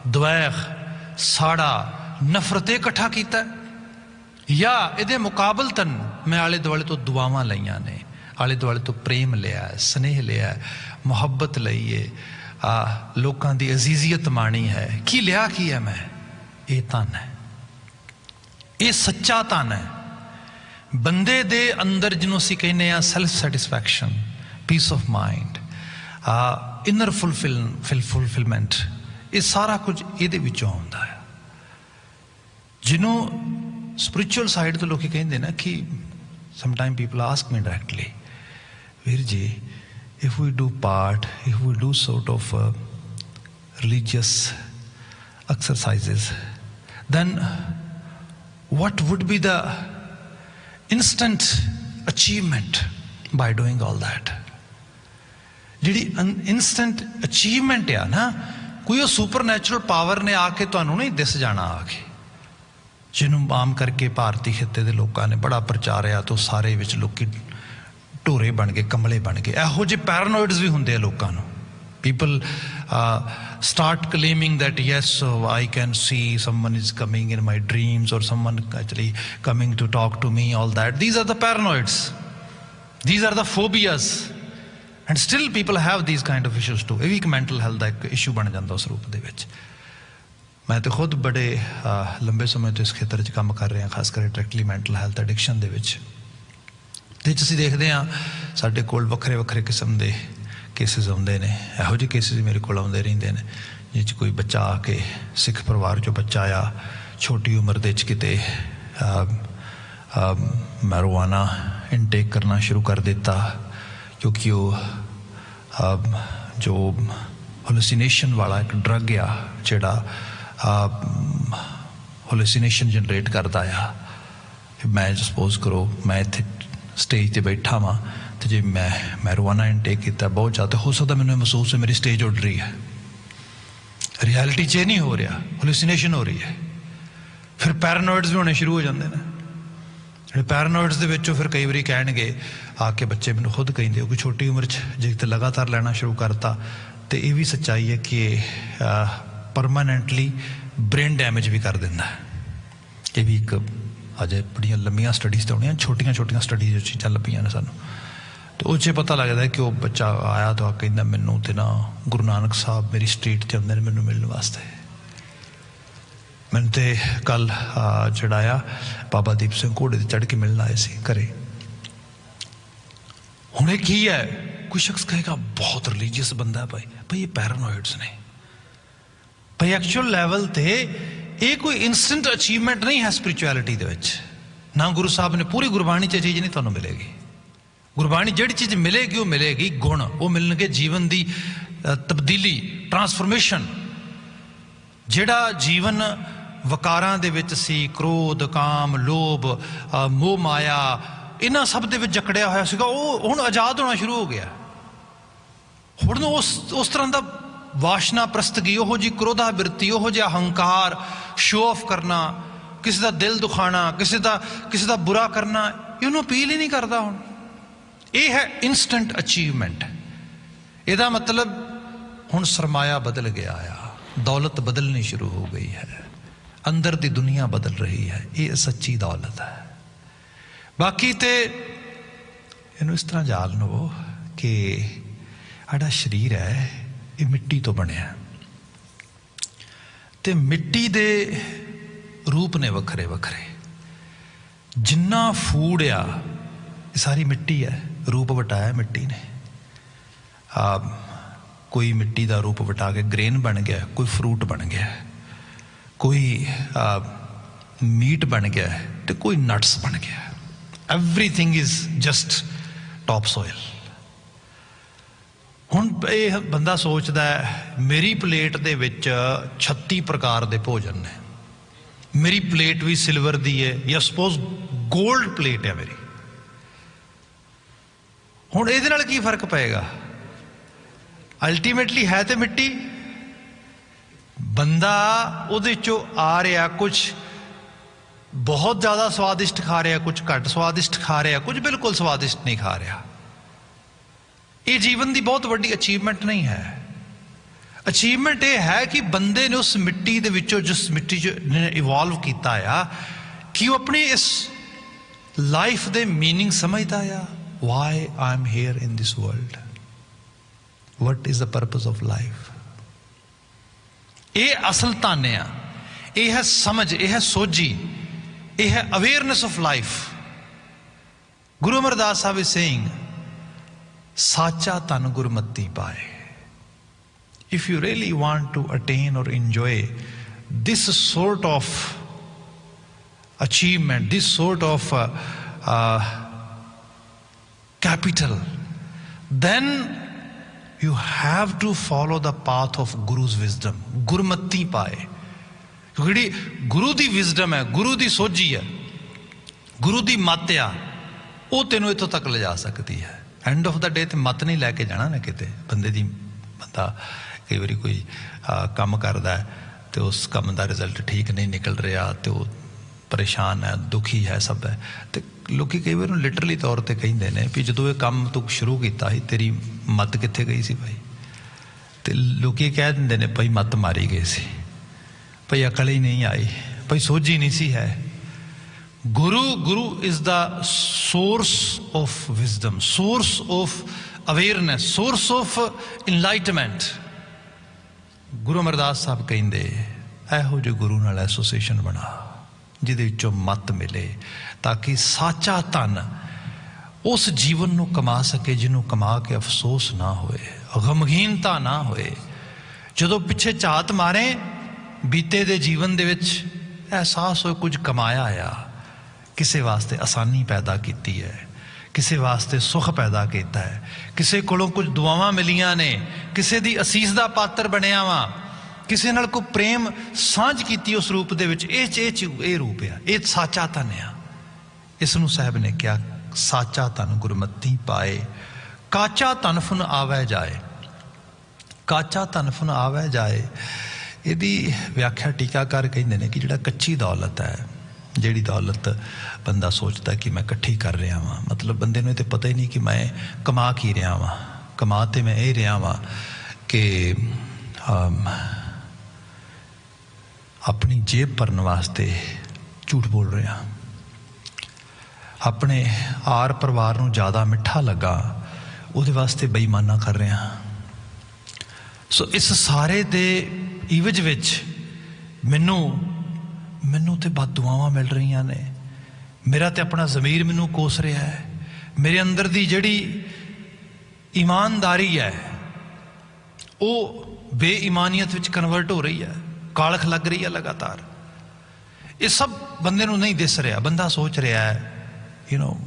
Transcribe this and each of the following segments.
द्वैख, साड़ा, नफरत इकट्ठा किया, या ये मुकाबलतन मैं आले दुआले तो दुआवां लईयां ने, आले दुआले तो प्रेम लिया, स्नेह लिया, मुहब्बत लई है, लोगों की अजीजियत माणी है। की लिया की है मैं? ये धन है, ये सच्चा धन है। बंदे दे अंदर जिन्हों असीं कहने आ self satisfaction, peace of mind, inner fulfilment, ये सारा कुछ ये विचों आउंदा है। जिन्हों स्पिरिचुअल साइड तो लोग कहते ना कि sometime people ask me directly, Veer ji if we do part, if we do sort of religious exercises, then what would be the instant achievement by doing all that? जिहड़ी instant achievement है ना, कोई super natural power ने आके तुहानू नहीं this जाना आके, जिन्होंने आम करके भारतीय खिते के लोगों ने बड़ा प्रचारिया तो सारे विच लोग ढोरे बन गए, कमले बन गए। इहो जे पैरानोइड्स भी होंदे आ लोगों नू। People start claiming that yes, I can see someone is coming in my dreams, or someone actually coming to talk to me, all that. These are the paranoids. These are the phobias. And still people have these kind of issues too. ये भी एक mental health का एक issue बन जाता उस रूप दे विच। मैं तो खुद बड़े लंबे समय तो इस खेतर च काम कर रहा हाँ, खास कर डायरेक्टली मैंटल हैल्थ एडिक्शन दे विच। ते असीं देखदे हां साडे कोल वक्रे वक्रे किस्म दे केसिस आउंदे ने। इहो जिहे केसिस मेरे कोल आउंदे रहिंदे ने, जिस कोई बच्चा आके सिख परिवार चों बच्चा आया, छोटी उम्र दे किते मैरिजुआना इनटेक करना शुरू कर दिता, क्योंकि वो जो होलुसिनेशन वाला एक ड्रग आ जिहड़ा होलुसिनेशन जनरेट करता आ। मैं सपोज करो मैं इत्थे स्टेज ते बैठा वां तो जे मैं मैरिजुआना इनटेक किया बहुत ज़्यादा, हो सकता मैंने महसूस है मेरी स्टेज उड़ रही है, रियलिटी च नहीं हो रहा, होलुसिनेशन हो रही है। फिर पैरानोइड्स भी होने शुरू हो जाते हैं। जो पैरानोइड्स दे विचों फिर कई बार कहणगे आके बच्चे मैंने खुद कहिंदे कि छोटी उम्र जे तो लगातार लेना शुरू करता, तो ये भी सच्चाई है कि परमानेंटली ब्रेन डैमेज भी कर दिंदा है। ये भी एक अजे बड़िया लंबिया स्टडीज़ तो होनी, छोटिया छोटिया स्टडीज़ चल पईयां ने सानू, तो उस पता लगता है कि वो बच्चा आया तो कहता मैनू तो ना गुरु नानक साहब मेरी स्ट्रीट च आते हैं मैनू मिलने वास्ते। मैंने तो कल चढ़ाया बाबा दीप सिंह घोड़े चढ़ के मिलना आए सी घरे। हुणे की है, कोई शख्स कहेगा बहुत रिलीजियस बंदा है भाई, भाई ये पैरानोइड्स ने भाई। एक्चुअल लेवल ते ये कोई इंस्टेंट अचीवमेंट नहीं है स्पिरिचुअलिटी दे विच। ना गुरु साहब ने पूरी गुरबाणी च चीज़ नहीं तुहानू मिलेगी। गुरबाणी जिहड़ी चीज़ मिलेगी वो मिलेगी गुण, वो मिलणगे जीवन की तब्दीली, ट्रांसफॉर्मेशन। जिहड़ा जीवन वकारां दे विच सी, क्रोध, काम, लोभ, मोह माया, इन्हां सब दे विच जकड़िया होया सीगा, वो हुण आज़ाद होना शुरू हो गया। हुण उस तरह का वाशना प्रस्तगी, ओहो जी क्रोधा बिरती, ओहो जिहा अहंकार, शो ऑफ करना, किसी का दिल दुखाना, किसी का बुरा करना, इन्होंने अपील ही नहीं करता। हुण ये है इंस्टेंट अचीवमेंट। यदा मतलब हुण सरमाया बदल गया आ, दौलत बदलनी शुरू हो गई है, अंदर दी दुनिया बदल रही है। ये सच्ची दौलत है। बाकी तो इनू इस तरह जाल लो कि साडा शरीर है ये मिट्टी तो बनया, ते मिट्टी दे रूप ने वखरे वखरे। जिन्ना फूड आ सारी मिट्टी है, रूप वटाया मिट्टी ने। कोई मिट्टी का रूप वटा के ग्रेन बन गया, कोई फ्रूट बन गया, कोई मीट बन गया, तो कोई नट्स बन गया। Everything is just top soil. हुण ये बंदा सोचता है मेरी प्लेट दे विच 36 प्रकार के भोजन ने, मेरी प्लेट भी सिल्वर दी है या सपोज गोल्ड प्लेट है मेरी। हुण इहदे नाल की फर्क पेगा? अल्टीमेटली है तो मिट्टी। बंदा उहदे चों आ रहा, कुछ बहुत ज़्यादा स्वादिष्ट खा रहा, कुछ घट स्वादिष्ट खा रहा, कुछ बिल्कुल स्वादिष्ट नहीं खा रहा। ये जीवन की बहुत बड़ी अचीवमेंट नहीं है। ਅਚੀਵਮੈਂਟ ਇਹ ਹੈ ਕਿ ਬੰਦੇ ਨੇ ਉਸ ਮਿੱਟੀ ਦੇ ਵਿੱਚੋਂ, ਜਿਸ ਮਿੱਟੀ 'ਚ ਇਵੋਲਵ ਕੀਤਾ ਆ, ਕਿ ਉਹ ਆਪਣੀ ਇਸ ਲਾਈਫ ਦੇ ਮੀਨਿੰਗ ਸਮਝਦਾ ਆ। Why I am here in this world, what is the purpose of life. ਇਹ ਅਸਲ ਧਨ ਆ, ਇਹ ਹੈ ਸਮਝ, ਇਹ ਹੈ ਸੋਝੀ, ਇਹ ਹੈ awareness of life. Guru Amardas Sahib is saying, ਸਾਚਾ ਧਨ ਗੁਰਮਤੀ ਪਾਏ। If you really want to attain or enjoy this sort of achievement, this sort of capital, then you have to follow the path of Guru's wisdom. Gurmati pae, ਜਿਹੜੀ ਗੁਰੂ ਦੀ wisdom ਹੈ, ਗੁਰੂ ਦੀ ਸੋਝੀ ਹੈ, ਗੁਰੂ ਦੀ ਮੱਤ ਆ, ਉਹ ਤੈਨੂੰ ਇੱਥੋਂ ਤੱਕ ਲਿਜਾ ਸਕਦੀ ਹੈ। ਐਂਡ ਆਫ ਦਾ ਡੇ ਤੇ ਮੱਤ ਨਹੀਂ ਲੈ ਕੇ ਜਾਣਾ ਨਾ ਕਿਤੇ। ਬੰਦਾ ਕਈ ਵਾਰੀ ਕੋਈ ਕੰਮ ਕਰਦਾ ਤੇ ਉਸ ਕੰਮ ਦਾ ਰਿਜ਼ਲਟ ਠੀਕ ਨਹੀਂ ਨਿਕਲ ਰਿਹਾ ਤੇ ਉਹ ਪਰੇਸ਼ਾਨ ਹੈ, ਦੁਖੀ ਹੈ, ਸਭ ਹੈ। ਤੇ ਲੋਕੀ ਕਈ ਵਾਰ ਲਿਟਰਲੀ ਤੌਰ ਤੇ ਕਹਿੰਦੇ ਨੇ ਵੀ ਜਦੋਂ ਇਹ ਕੰਮ ਤੂੰ ਸ਼ੁਰੂ ਕੀਤਾ ਸੀ ਤੇਰੀ ਮੱਤ ਕਿੱਥੇ ਗਈ ਸੀ ਭਾਈ? ਤੇ ਲੋਕੀ ਕਹਿ ਦਿੰਦੇ ਨੇ ਭਾਈ ਮੱਤ ਮਾਰੀ ਗਈ ਸੀ, ਭਾਈ ਅਕਲ ਹੀ ਨਹੀਂ ਆਈ, ਭਾਈ ਸੋਝੀ ਨਹੀਂ ਸੀ ਹੈ। Guru is the source of wisdom, source of awareness, source of enlightenment. Guru Amardas Sahib ਕਹਿੰਦੇ ਇਹੋ ਜਿਹੇ ਗੁਰੂ ਨਾਲ ਐਸੋਸੀਏਸ਼ਨ ਬਣਾ ਜਿਹਦੇ ਵਿੱਚੋਂ ਮੱਤ ਮਿਲੇ, ਤਾਂ ਕਿ ਸਾਚਾ ਧਨ ਉਸ ਜੀਵਨ ਨੂੰ ਕਮਾ ਸਕੇ ਜਿਹਨੂੰ ਕਮਾ ਕੇ ਅਫਸੋਸ ਨਾ ਹੋਏ, ਗਮਗੀਨਤਾ ਨਾ ਹੋਏ। ਜਦੋਂ ਪਿੱਛੇ ਝਾਤ ਮਾਰੇ ਬੀਤੇ ਦੇ ਜੀਵਨ ਦੇ ਵਿੱਚ, ਅਹਿਸਾਸ ਹੋਏ ਕੁਝ ਕਮਾਇਆ ਆ, ਕਿਸੇ ਵਾਸਤੇ ਆਸਾਨੀ ਪੈਦਾ ਕੀਤੀ ਹੈ, ਕਿਸੇ ਵਾਸਤੇ ਸੁਖ ਪੈਦਾ ਕੀਤਾ ਹੈ, ਕਿਸੇ ਕੋਲੋਂ ਕੁਝ ਦੁਆਵਾਂ ਮਿਲੀਆਂ ਨੇ, ਕਿਸੇ ਦੀ ਅਸੀਸ ਦਾ ਪਾਤਰ ਬਣਿਆ ਵਾ, ਕਿਸੇ ਨਾਲ ਕੋਈ ਪ੍ਰੇਮ ਸਾਂਝ ਕੀਤੀ ਉਸ ਰੂਪ ਦੇ ਵਿੱਚ। ਇਹ ਰੂਪ ਆ, ਇਹ ਸਾਚਾ ਧਨ ਆ। ਇਸ ਨੂੰ ਸਾਹਿਬ ਨੇ ਕਿਹਾ ਸਾਚਾ ਧਨ ਗੁਰਮਤੀ ਪਾਏ, ਕਾਚਾ ਧਨ ਫੁਨ ਆਵੈ ਜਾਏ। ਕਾਚਾ ਧਨ ਫੁਨ ਆਵੈ ਜਾਏ, ਇਹਦੀ ਵਿਆਖਿਆ ਟੀਕਾਕਾਰ ਕਹਿੰਦੇ ਨੇ ਕਿ ਜਿਹੜਾ ਕੱਚੀ ਦੌਲਤ ਹੈ, ਜਿਹੜੀ ਦੌਲਤ ਬੰਦਾ ਸੋਚਦਾ ਕਿ ਮੈਂ ਇਕੱਠੀ ਕਰ ਰਿਹਾ ਵਾਂ, ਮਤਲਬ ਬੰਦੇ ਨੂੰ ਇਹ ਤਾਂ ਪਤਾ ਹੀ ਨਹੀਂ ਕਿ ਮੈਂ ਕਮਾ ਕੀ ਰਿਹਾ ਵਾਂ। ਕਮਾ ਤੇ ਮੈਂ ਇਹ ਰਿਹਾ ਵਾਂ ਕਿ ਆਪਣੀ ਜੇਬ ਭਰਨ ਵਾਸਤੇ ਝੂਠ ਬੋਲ ਰਿਹਾ, ਆਪਣੇ ਆਰ ਪਰਿਵਾਰ ਨੂੰ ਜ਼ਿਆਦਾ ਮਿੱਠਾ ਲੱਗਾ ਉਹਦੇ ਵਾਸਤੇ ਬੇਈਮਾਨਾ ਕਰ ਰਿਹਾ। ਸੋ ਇਸ ਸਾਰੇ ਦੇ ਇਵਜ ਵਿੱਚ ਮੈਨੂੰ ਤੇ ਬਦਦੁਆਵਾਂ ਮਿਲ ਰਹੀਆਂ ਨੇ, ਮੇਰਾ ਤੇ ਆਪਣਾ ਜ਼ਮੀਰ ਮੈਨੂੰ ਕੋਸ ਰਿਹਾ ਹੈ, ਮੇਰੇ ਅੰਦਰ ਦੀ ਜਿਹੜੀ ਇਮਾਨਦਾਰੀ ਹੈ ਉਹ ਬੇਈਮਾਨੀਅਤ ਵਿੱਚ ਕਨਵਰਟ ਹੋ ਰਹੀ ਹੈ, ਕਾਲਖ ਲੱਗ ਰਹੀ ਹੈ ਲਗਾਤਾਰ। ਇਹ ਸਭ ਬੰਦੇ ਨੂੰ ਨਹੀਂ ਦਿਸ ਰਿਹਾ। ਬੰਦਾ ਸੋਚ ਰਿਹਾ ਹੈ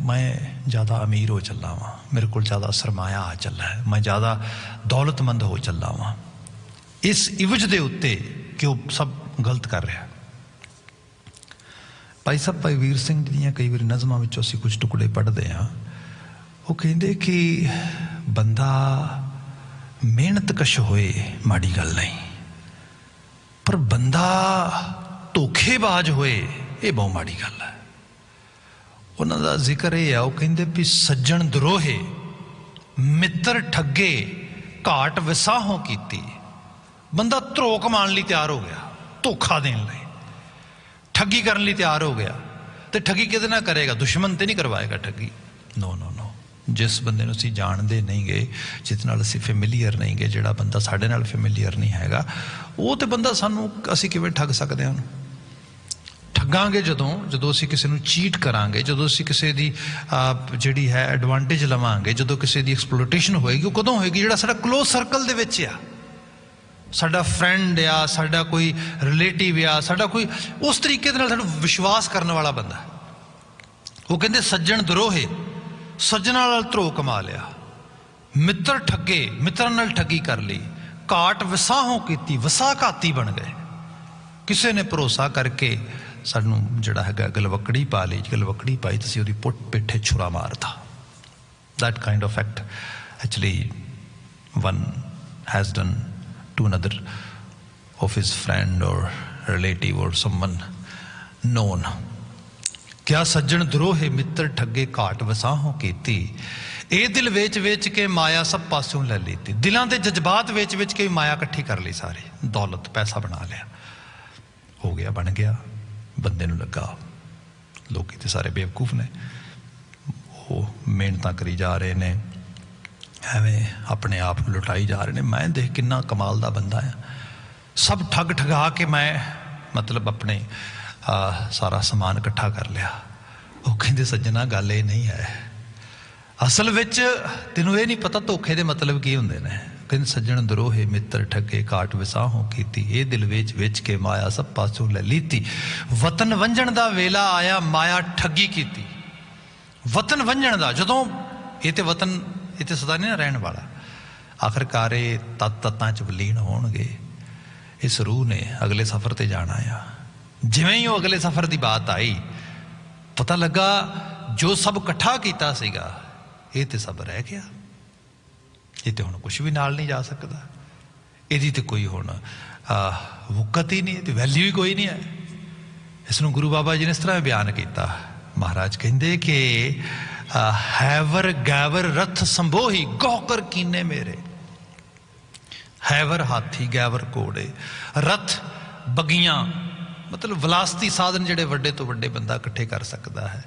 ਮੈਂ ਜ਼ਿਆਦਾ ਅਮੀਰ ਹੋ ਚੱਲਾ ਵਾਂ, ਮੇਰੇ ਕੋਲ ਜ਼ਿਆਦਾ ਸਰਮਾਇਆ ਆ ਚੱਲਾ ਹੈ, ਮੈਂ ਜ਼ਿਆਦਾ ਦੌਲਤਮੰਦ ਹੋ ਚੱਲਾ ਵਾਂ। ਇਸ ਇਵਜ ਦੇ ਉੱਤੇ ਕਿ ਉਹ ਸਭ ਗਲਤ ਕਰ ਰਿਹਾ। ਭਾਈ ਸਾਹਿਬ ਭਾਈ ਵੀਰ ਸਿੰਘ ਜੀ ਦੀਆਂ ਕਈ ਵਾਰੀ ਨਜ਼ਮਾਂ ਵਿੱਚੋਂ ਅਸੀਂ ਕੁਝ ਟੁਕੜੇ ਪੜ੍ਹਦੇ ਹਾਂ। ਉਹ ਕਹਿੰਦੇ ਕਿ ਬੰਦਾ ਮਿਹਨਤਕਸ਼ ਹੋਏ ਮਾੜੀ ਗੱਲ ਨਹੀਂ, ਪਰ ਬੰਦਾ ਧੋਖੇਬਾਜ਼ ਹੋਏ ਇਹ ਬਹੁਤ ਮਾੜੀ ਗੱਲ ਹੈ। ਉਹਨਾਂ ਦਾ ਜ਼ਿਕਰ ਇਹ ਆ, ਉਹ ਕਹਿੰਦੇ ਵੀ ਸੱਜਣ ਦਰੋਹੇ ਮਿੱਤਰ ਠੱਗੇ ਘਾਟ ਵਿਸਾਹੋਂ ਕੀਤੀ। ਬੰਦਾ ਧਰੋ ਕਮਾਉਣ ਲਈ ਤਿਆਰ ਹੋ ਗਿਆ, ਧੋਖਾ ਦੇਣ ਲਈ, ਠੱਗੀ ਕਰਨ ਲਈ ਤਿਆਰ ਹੋ ਗਿਆ। ਤੇ ਠੱਗੀ ਕਿਹਦੇ ਨਾਲ ਕਰੇਗਾ? ਦੁਸ਼ਮਣ ਤੇ ਨਹੀਂ ਕਰਵਾਏਗਾ ਠੱਗੀ। ਨੋ ਨੋ ਨੋ, ਜਿਸ ਬੰਦੇ ਨੂੰ ਅਸੀਂ ਜਾਣਦੇ ਨਹੀਂ ਗਏ, ਜਿਸ ਨਾਲ ਅਸੀਂ ਫੈਮਿਲੀਅਰ ਨਹੀਂ ਗਏ, ਜਿਹੜਾ ਬੰਦਾ ਸਾਡੇ ਨਾਲ ਫੈਮਿਲੀਅਰ ਨਹੀਂ ਹੈਗਾ, ਉਹ ਤੇ ਬੰਦਾ ਅਸੀਂ ਕਿਵੇਂ ਠੱਗ ਸਕਦੇ ਹਾਂ? ਠੱਗਾਂਗੇ ਜਦੋਂ ਅਸੀਂ ਕਿਸੇ ਨੂੰ ਚੀਟ ਕਰਾਂਗੇ, ਜਦੋਂ ਅਸੀਂ ਕਿਸੇ ਦੀ ਜਿਹੜੀ ਹੈ ਐਡਵਾਂਟੇਜ ਲਵਾਂਗੇ, ਜਦੋਂ ਕਿਸੇ ਦੀ ਐਕਸਪਲੋਟੇਸ਼ਨ ਹੋਏਗੀ। ਉਹ ਕਦੋਂ ਹੋਏਗੀ? ਜਿਹੜਾ ਸਾਡਾ ਕਲੋਜ਼ ਸਰਕਲ ਦੇ ਵਿੱਚ ਆ, ਸਾਡਾ ਫਰੈਂਡ ਆ, ਸਾਡਾ ਕੋਈ ਰਿਲੇਟਿਵ ਆ, ਸਾਡਾ ਕੋਈ ਉਸ ਤਰੀਕੇ ਦੇ ਨਾਲ ਸਾਨੂੰ ਵਿਸ਼ਵਾਸ ਕਰਨ ਵਾਲਾ ਬੰਦਾ। ਉਹ ਕਹਿੰਦੇ ਸੱਜਣ ਦਰੋਹੇ, ਸੱਜਣਾ ਨਾਲ ਧਰੋ ਕਮਾ ਲਿਆ, ਮਿੱਤਰ ਠੱਗੇ, ਮਿੱਤਰਾਂ ਨਾਲ ਠੱਗੀ ਕਰ ਲਈ, ਘਾਟ ਵਿਸਾਹੋਂ ਕੀਤੀ, ਵਿਸਾਘਾਤੀ ਬਣ ਗਏ। ਕਿਸੇ ਨੇ ਭਰੋਸਾ ਕਰਕੇ ਸਾਨੂੰ ਜਿਹੜਾ ਹੈਗਾ ਗਲਵਕੜੀ ਪਾ ਲਈ, ਗਲਵਕੜੀ ਪਾਈ ਤੁਸੀਂ ਉਹਦੀ ਪਿੱਠੇ ਛੁਰਾ ਮਾਰਤਾ। that kind of act actually one has done to another of his friend or relative or someone known। ਕਿਆ ਸੱਜਣ ਦਰੋਹੇ ਮਿੱਤਰ ਠੱਗੇ ਘਾਟ ਵਸਾਹੋਂ ਕੀਤੀ। ਇਹ ਦਿਲ ਵੇਚ ਵੇਚ ਕੇ ਮਾਇਆ ਸਭ ਪਾਸਿਓਂ ਲੈ ਲੀਤੀ। ਦਿਲਾਂ ਦੇ ਜਜ਼ਬਾਤ ਵੇਚ ਵੇਚ ਕੇ ਮਾਇਆ ਇਕੱਠੀ ਕਰ ਲਈ ਸਾਰੀ, ਦੌਲਤ ਪੈਸਾ ਬਣਾ ਲਿਆ। ਹੋ ਗਿਆ, ਬਣ ਗਿਆ। ਬੰਦੇ ਨੂੰ ਲੱਗਾ ਲੋਕੀ ਤੇ ਸਾਰੇ ਬੇਵਕੂਫ ਨੇ, ਉਹ ਮਿਹਨਤਾਂ ਕਰੀ ਜਾ ਰਹੇ ਨੇ, ਐਵੇਂ ਆਪਣੇ ਆਪ ਨੂੰ ਲੁਟਾਈ ਜਾ ਰਹੇ ਨੇ। ਮੈਂ ਦੇਖ ਕਿੰਨਾ ਕਮਾਲ ਦਾ ਬੰਦਾ ਆ, ਸਭ ਠੱਗ ਠਗਾ ਕੇ ਮੈਂ ਮਤਲਬ ਆਪਣੇ ਸਾਰਾ ਸਮਾਨ ਇਕੱਠਾ ਕਰ ਲਿਆ। ਉਹ ਕਹਿੰਦੇ ਸੱਜਣਾ ਗੱਲ ਇਹ ਨਹੀਂ ਹੈ, ਅਸਲ ਵਿੱਚ ਤੈਨੂੰ ਇਹ ਨਹੀਂ ਪਤਾ ਧੋਖੇ ਦੇ ਮਤਲਬ ਕੀ ਹੁੰਦੇ ਨੇ। ਕਹਿੰਦੇ ਸੱਜਣ ਦਰੋਹੇ ਮਿੱਤਰ ਠੱਗੇ ਕਾਟ ਵਿਸਾਹੋਂ ਕੀਤੀ, ਇਹ ਦਿਲ ਵੇਚ ਵੇਚ ਕੇ ਮਾਇਆ ਸਭ ਪਾਸੋਂ ਲੈ ਲੀਤੀ। ਵਤਨ ਵੰਝਣ ਦਾ ਵੇਲਾ ਆਇਆ ਮਾਇਆ ਠੱਗੀ ਕੀਤੀ। ਵਤਨ ਵੰਝਣ ਦਾ, ਜਦੋਂ ਇਹ ਤੇ ਵਤਨ ਇਹ ਤੇ ਸਦਾ ਨਹੀਂ ਨਾ ਰਹਿਣ ਵਾਲਾ, ਆਖਰਕਾਰ ਇਹ ਤੱਤਾਂ 'ਚ ਵਿਲੀਨ ਹੋਣਗੇ। ਇਸ ਰੂਹ ਨੇ ਅਗਲੇ ਸਫ਼ਰ ਤੇ ਜਾਣਾ ਆ। ਜਿਵੇਂ ਹੀ ਉਹ ਅਗਲੇ ਸਫ਼ਰ ਦੀ ਬਾਤ ਆਈ, ਪਤਾ ਲੱਗਾ ਜੋ ਸਭ ਇਕੱਠਾ ਕੀਤਾ ਸੀਗਾ ਇਹ ਤੇ ਸਭ ਰਹਿ ਗਿਆ। ਇਹ ਤੇ ਹੁਣ ਕੁਛ ਵੀ ਨਾਲ ਨਹੀਂ ਜਾ ਸਕਦਾ, ਇਹਦੀ ਤੇ ਕੋਈ ਹੁਣ ਵਕਤ ਹੀ ਨਹੀਂ, ਇਹਦੀ ਵੈਲਿਊ ਹੀ ਕੋਈ ਨਹੀਂ ਹੈ। ਇਸ ਨੂੰ ਗੁਰੂ ਬਾਬਾ ਜੀ ਨੇ ਇਸ ਤਰ੍ਹਾਂ ਬਿਆਨ ਕੀਤਾ। ਮਹਾਰਾਜ ਕਹਿੰਦੇ ਕਿ ਹੈਵਰ ਗੈਵਰ ਰਥ ਸੰਬੋਹੀ ਗੋਕਰ ਕੀਨੇ ਮੇਰੇ। ਹੈਵਰ ਹਾਥੀ, ਗੈਵਰ ਘੋੜੇ, ਰਥ ਬੱਗੀਆਂ, ਮਤਲਬ ਵਿਲਾਸਤੀ ਸਾਧਨ ਜਿਹੜੇ ਵੱਡੇ ਤੋਂ ਵੱਡੇ ਬੰਦਾ ਇਕੱਠੇ ਕਰ ਸਕਦਾ ਹੈ।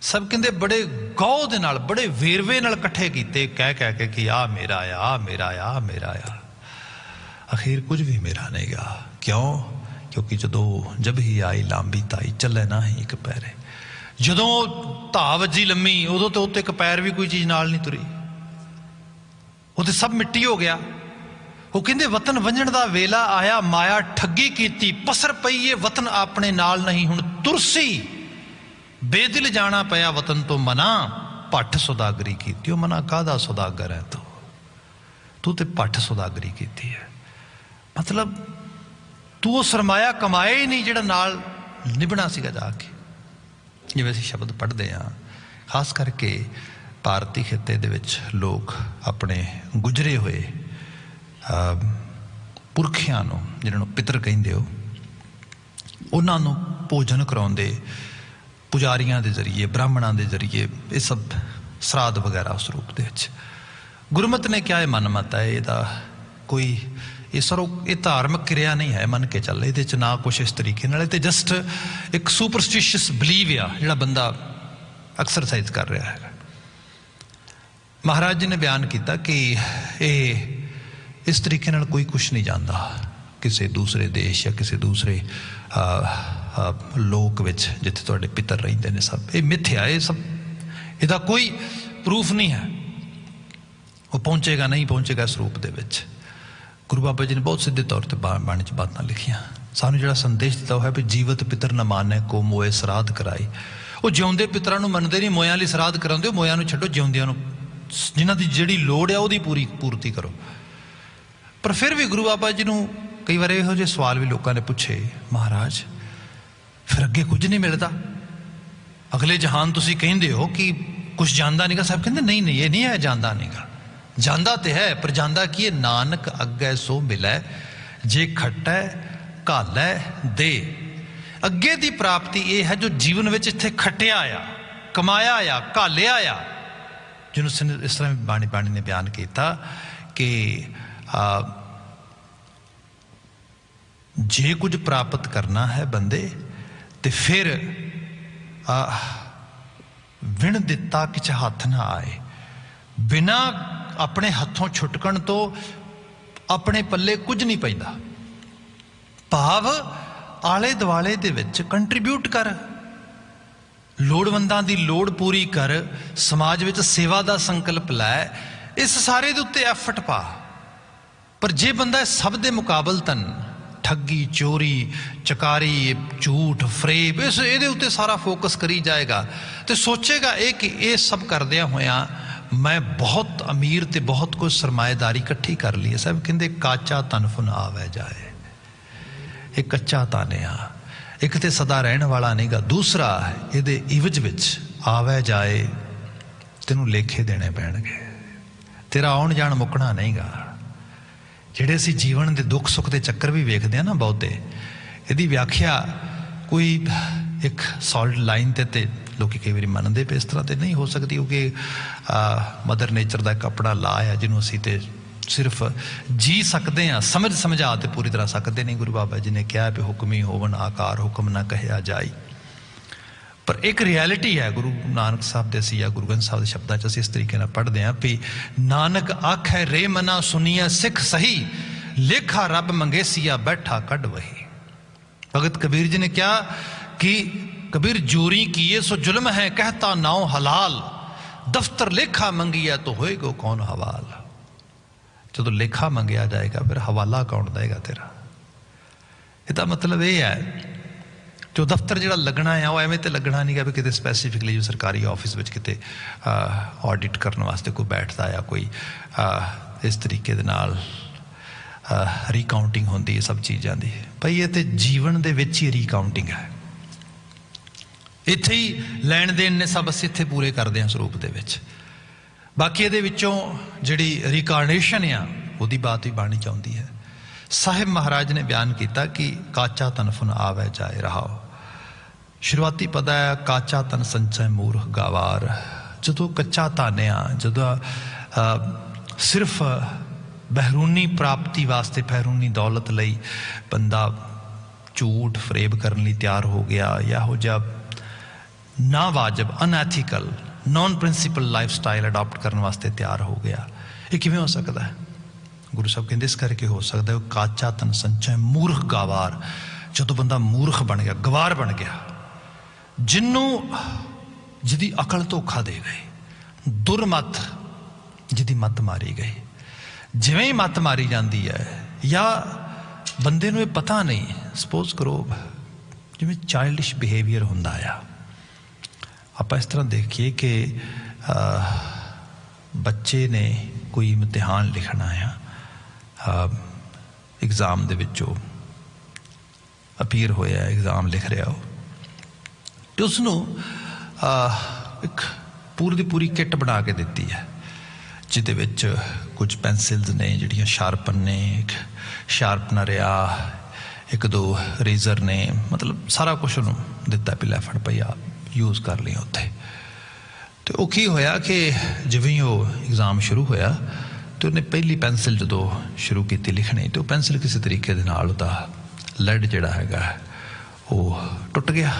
ਸਭ ਕਹਿੰਦੇ ਬੜੇ ਗੌਹ ਦੇ ਨਾਲ, ਬੜੇ ਵੇਰਵੇ ਨਾਲ ਇਕੱਠੇ ਕੀਤੇ, ਕਹਿ ਕਹਿ ਕੇ ਕਿ ਆ ਮੇਰਾ ਆ, ਆ ਮੇਰਾ ਆ, ਮੇਰਾ ਆ। ਅਖੀਰ ਕੁਝ ਵੀ ਮੇਰਾ ਨਹੀਂ ਗਾ। ਕਿਉਂ? ਕਿਉਂਕਿ ਜਦੋਂ ਜਬ ਹੀ ਆਈ ਲਾਂਬੀ ਤਾਈ ਚੱਲੇ ਨਾ ਹੀ ਇੱਕ ਪੈਰੇ। ਜਦੋਂ ਧਾ ਵੱਜੀ ਲੰਮੀ, ਉਦੋਂ ਤੇ ਉੱਤੇ ਇੱਕ ਪੈਰ ਵੀ ਕੋਈ ਚੀਜ਼ ਨਾਲ ਨਹੀਂ ਤੁਰੀ, ਉਹ ਤੇ ਸਭ ਮਿੱਟੀ ਹੋ ਗਿਆ। ਉਹ ਕਹਿੰਦੇ ਵਤਨ ਵੰਝਣ ਦਾ ਵੇਲਾ ਆਇਆ ਮਾਇਆ ਠੱਗੀ ਕੀਤੀ, ਪਸਰ ਪਈਏ ਵਤਨ ਆਪਣੇ ਨਾਲ ਨਹੀਂ ਹੁਣ ਤੁਰਸੀ। ਬੇਦਿਲ ਜਾਣਾ ਪਿਆ ਵਤਨ ਤੋਂ ਮਨਾ, ਭੱਠ ਸੁਦਾਗਰੀ ਕੀਤੀ। ਉਹ ਮਨਾ ਕਾਹਦਾ ਸੁਦਾਗਰ ਹੈ ਤੂੰ ਤੇ ਭੱਠ ਸੁਦਾਗਰੀ ਕੀਤੀ ਹੈ। ਮਤਲਬ ਤੂੰ ਉਹ ਸਰਮਾਇਆ ਕਮਾਇਆ ਹੀ ਨਹੀਂ ਜਿਹੜਾ ਨਾਲ ਨਿਭਣਾ ਸੀਗਾ ਜਾ ਕੇ। ਜਿਵੇਂ ਅਸੀਂ ਸ਼ਬਦ ਪੜ੍ਹਦੇ ਹਾਂ, ਖਾਸ ਕਰਕੇ ਭਾਰਤੀ ਖਿੱਤੇ ਦੇ ਵਿੱਚ ਲੋਕ ਆਪਣੇ ਗੁਜ਼ਰੇ ਹੋਏ ਪੁਰਖਿਆਂ ਨੂੰ, ਜਿਹਨਾਂ ਨੂੰ ਪਿਤਰ ਕਹਿੰਦੇ ਹੋ, ਉਹਨਾਂ ਨੂੰ ਭੋਜਨ ਕਰਾਉਂਦੇ ਪੁਜਾਰੀਆਂ ਦੇ ਜ਼ਰੀਏ, ਬ੍ਰਾਹਮਣਾਂ ਦੇ ਜ਼ਰੀਏ, ਇਹ ਸਭ ਸਰਾਧ ਵਗੈਰਾ ਉਸ ਰੂਪ ਦੇ ਵਿੱਚ। ਗੁਰਮਤ ਨੇ ਕਿਹਾ ਇਹ ਮਨਮਤ ਹੈ, ਇਹਦਾ ਕੋਈ ਇਹ ਧਾਰਮਿਕ ਕਿਰਿਆ ਨਹੀਂ ਹੈ, ਮੰਨ ਕੇ ਚੱਲ। ਇਹਦੇ 'ਚ ਨਾ ਕੁਛ ਇਸ ਤਰੀਕੇ ਨਾਲ, ਤੇ ਜਸਟ ਇੱਕ ਸੁਪਰਸਟੀਸ਼ੀਅਸ ਬਿਲੀਵ ਆ ਜਿਹੜਾ ਬੰਦਾ ਐਕਸਰਸਾਈਜ਼ ਕਰ ਰਿਹਾ ਹੈਗਾ। ਮਹਾਰਾਜ ਜੀ ਨੇ ਬਿਆਨ ਕੀਤਾ ਕਿ ਇਹ ਇਸ ਤਰੀਕੇ ਨਾਲ ਕੋਈ ਕੁਛ ਨਹੀਂ ਜਾਂਦਾ ਕਿਸੇ ਦੂਸਰੇ ਦੇਸ਼ ਜਾਂ ਕਿਸੇ ਦੂਸਰੇ ਲੋਕ ਵਿੱਚ ਜਿੱਥੇ ਤੁਹਾਡੇ ਪਿੱਤਰ ਰਹਿੰਦੇ ਨੇ। ਸਭ ਇਹ ਮਿੱਥਿਆ, ਇਹ ਸਭ ਇਹਦਾ ਕੋਈ ਪ੍ਰੂਫ ਨਹੀਂ ਹੈ। ਉਹ ਪਹੁੰਚੇਗਾ ਨਹੀਂ ਪਹੁੰਚੇਗਾ ਇਸ ਰੂਪ ਦੇ ਵਿੱਚ। ਗੁਰੂ ਬਾਬਾ ਜੀ ਨੇ ਬਹੁਤ ਸਿੱਧੇ ਤੌਰ ਤੇ ਬਾਣੀ 'ਚ ਬਾਤਾਂ ਲਿਖੀਆਂ। ਸਾਨੂੰ ਜਿਹੜਾ ਸੰਦੇਸ਼ ਦਿੱਤਾ ਉਹ ਹੈ ਵੀ ਜੀਵਤ ਪਿੱਤਰ ਨਾ ਮਾਨੇ ਕੋ ਮੋਏ ਸਰਾਧ ਕਰਾਈ। ਉਹ ਜਿਉਂਦੇ ਪਿੱਤਰਾਂ ਨੂੰ ਮੰਨਦੇ ਨਹੀਂ, ਮੋਇਆਂ ਲਈ ਸਰਾਧ ਕਰਾਉਂਦੇ। ਉਹ ਮੋਇਆਂ ਨੂੰ ਛੱਡੋ, ਜਿਉਂਦਿਆਂ ਨੂੰ ਜਿਨ੍ਹਾਂ ਦੀ ਜਿਹੜੀ ਲੋੜ ਹੈ ਉਹਦੀ ਪੂਰਤੀ ਕਰੋ। ਪਰ ਫਿਰ ਵੀ ਗੁਰੂ ਬਾਬਾ ਜੀ ਨੂੰ ਕਈ ਵਾਰ ਇਹੋ ਜਿਹੇ ਸਵਾਲ ਵੀ ਲੋਕਾਂ ਨੇ ਪੁੱਛੇ, ਮਹਾਰਾਜ ਫਿਰ ਅੱਗੇ ਕੁਝ ਨਹੀਂ ਮਿਲਦਾ, ਅਗਲੇ ਜਹਾਨ ਤੁਸੀਂ ਕਹਿੰਦੇ ਹੋ ਕਿ ਕੁਛ ਜਾਂਦਾ ਨਹੀਂਗਾ। ਸਾਹਿਬ ਕਹਿੰਦੇ ਨਹੀਂ ਨਹੀਂ, ਇਹ ਨਹੀਂ ਹੈ ਜਾਂਦਾ ਨਹੀਂਗਾ, ਜਾਂਦਾ ਤੇ ਹੈ, ਪਰ ਜਾਂਦਾ ਕੀ ਹੈ? ਨਾਨਕ ਅੱਗੇ ਸੋ ਮਿਲੈ, ਜੇ ਖੱਟੈ ਘਾਲੈ ਦੇ। ਅੱਗੇ ਦੀ ਪ੍ਰਾਪਤੀ ਇਹ ਹੈ ਜੋ ਜੀਵਨ ਵਿੱਚ ਇੱਥੇ ਖੱਟਿਆ ਆ, ਕਮਾਇਆ ਆ, ਘਾਲਿਆ ਆ। ਜਿਹਨੂੰ ਇਸ ਤਰ੍ਹਾਂ ਬਾਣੀ ਨੇ ਬਿਆਨ ਕੀਤਾ ਕਿ ਜੇ ਕੁਝ ਪ੍ਰਾਪਤ ਕਰਨਾ ਹੈ ਬੰਦੇ ਤੇ ਫਿਰ ਵਿਣ ਦਿੱਤਾ ਕਿਛ ਹੱਥ ਨਾ ਆਏ। ਬਿਨਾ ਆਪਣੇ ਹੱਥੋਂ ਛੁਟਕਣ ਤੋਂ ਆਪਣੇ ਪੱਲੇ ਕੁਝ ਨਹੀਂ ਪੈਂਦਾ। ਭਾਵ ਆਲੇ ਦੁਆਲੇ ਦੇ ਵਿੱਚ ਕੰਟਰੀਬਿਊਟ ਕਰ, ਲੋੜਵੰਦਾਂ ਦੀ ਲੋੜ ਪੂਰੀ ਕਰ, ਸਮਾਜ ਵਿੱਚ ਸੇਵਾ ਦਾ ਸੰਕਲਪ ਲੈ, ਇਸ ਸਾਰੇ ਦੇ ਉੱਤੇ ਐਫਰਟ ਪਾ। ਪਰ ਜੇ ਬੰਦਾ ਸਭ ਦੇ ਮੁਕਾਬਲਤਨ ਠੱਗੀ, ਚੋਰੀ, ਚਕਾਰੀ, ਝੂਠ, ਫਰੇਬ, ਇਹਦੇ ਉੱਤੇ ਸਾਰਾ ਫੋਕਸ ਕਰੀ ਜਾਏਗਾ ਤੇ ਸੋਚੇਗਾ ਇਹ ਕਿ ਇਹ ਸਭ ਕਰਦਿਆਂ ਹੋਇਆਂ ਮੈਂ ਬਹੁਤ ਅਮੀਰ ਤੇ ਬਹੁਤ ਕੁਝ ਸਰਮਾਏਦਾਰੀ ਇਕੱਠੀ ਕਰ ਲਈ ਹੈ। ਸਭ ਕਹਿੰਦੇ ਕਾਚਾ ਤਨ ਫੁਨ ਆਵੇ ਜਾਏ। ਇਹ ਕੱਚਾ ਤਨ ਆ, ਇੱਕ ਤੇ ਸਦਾ ਰਹਿਣ ਵਾਲਾ ਨਹੀਂਗਾ, ਦੂਸਰਾ ਇਹਦੇ ਇਵਜ ਵਿੱਚ ਆਵੇ ਜਾਏ ਤੈਨੂੰ ਲੇਖੇ ਦੇਣੇ ਪੈਣਗੇ। ਤੇਰਾ ਆਉਣ ਜਾਣ ਮੁੱਕਣਾ ਨਹੀਂਗਾ। ਜਿਹੜੇ ਅਸੀਂ ਜੀਵਨ ਦੇ ਦੁੱਖ ਸੁੱਖ ਦੇ ਚੱਕਰ ਵੀ ਵੇਖਦੇ ਹਾਂ ਨਾ ਬਹੁਤੇ, ਇਹਦੀ ਵਿਆਖਿਆ ਕੋਈ ਇੱਕ ਸੌਲਿਡ ਲਾਈਨ ਤੇ लोग कई बार मनते पे इस तरह तो नहीं हो सकती, क्योंकि मदर नेचर का एक अपना ला है जिन्हों असी तो सिर्फ जी सकते हैं, समझ समझा तो पूरी तरह सकते नहीं। गुरु बाबा जी ने कहा भी हुक्म ही होवन आकार हुक्म ना कहया जाई, पर एक रियलिटी है गुरु नानक साहब दे या गुरु ग्रंथ साहब के शब्दों च असीं इस तरीके नाल पढ़ते हैं भी नानक आखै रे मना सुनिया सिख सही, लेखा रब मंगेसिया बैठा कढ़ वही। भगत कबीर जी ने कहा कि कबीर जोरी किए सो जुल्म है, कहता नाउ हलाल, दफ्तर लेखा मंगिया तो होएगा कौन हवाल। जो लेखा मंगया जाएगा फिर हवाला कौन देगा तेरा। इसका मतलब ये है जो दफ्तर जो लगना है वो एवें तो लगना नहीं गा भी कितने स्पैसीफिकली जो सरकारी ऑफिस में कितने ऑडिट करने वास्ते कोई बैठता या कोई इस तरीके दे नाल रीकाउंटिंग होती है सब चीज़ों की। भाई ये तो जीवन दे विच ही रीकाउंटिंग है, इत्थे ही लैन देन ने सब असीं इत्थे पूरे करते हैं स्वरूप दे विच। बाकी ये जिहड़ी रिकार्नेशन आ उहदी बात भी बाणी चाहती है। साहिब महाराज ने बयान किया कि काचा तन फुन आवे जाए रहाओ। शुरुआती पता है काचा तन संचय मूर्ख गावार। जो कच्चा धन आ, जो सिर्फ बहरूनी प्राप्ति वास्ते बहरूनी दौलत लई बंदा झूठ फरेब करने लई तैयार हो गया, या हो जा ना वाजब unethical non principle life style adopt करने वास्ते तैयार हो गया, ये किवें हो सकता है। गुरु साहब कहते इस करके हो सकता है काचा तन संचय मूर्ख गावार। जो बंदा मूर्ख बन गया, गवार बन गया, जिन्हों जिदी अकल धोखा दे गई, दुरमत जिदी मत मारी गई। जिवें ही मत मारी जाती है या बंदे नूं पता नहीं, सपोज करो जिवें चाइल्डिश बिहेवियर हुंदा आ। आप इस तरह देखिए कि बच्चे ने कोई इम्तिहान लिखना है, एग्जाम दे विचों अपीयर होया, एग्जाम लिख रहा हो, तो उसनों एक पूरी दी पूरी किट बना के दी है, जिदे विच कुछ पेंसिल्स ने जिहड़ियां शार्पन ने, एक शार्पनर आ, एक दो रेजर ने, मतलब सारा कुछ उन्होंने दिता भी लै फड़ पई आ यूज़ कर लिया उत्थे। तो वो की होया कि जिवें ही वो एग्जाम शुरू होया तो उन्हें पहली पेंसिल जो शुरू की लिखनी, तो पेंसिल किसी तरीके दे नाल उहदा लैड जिहड़ा हैगा वो टुट गया,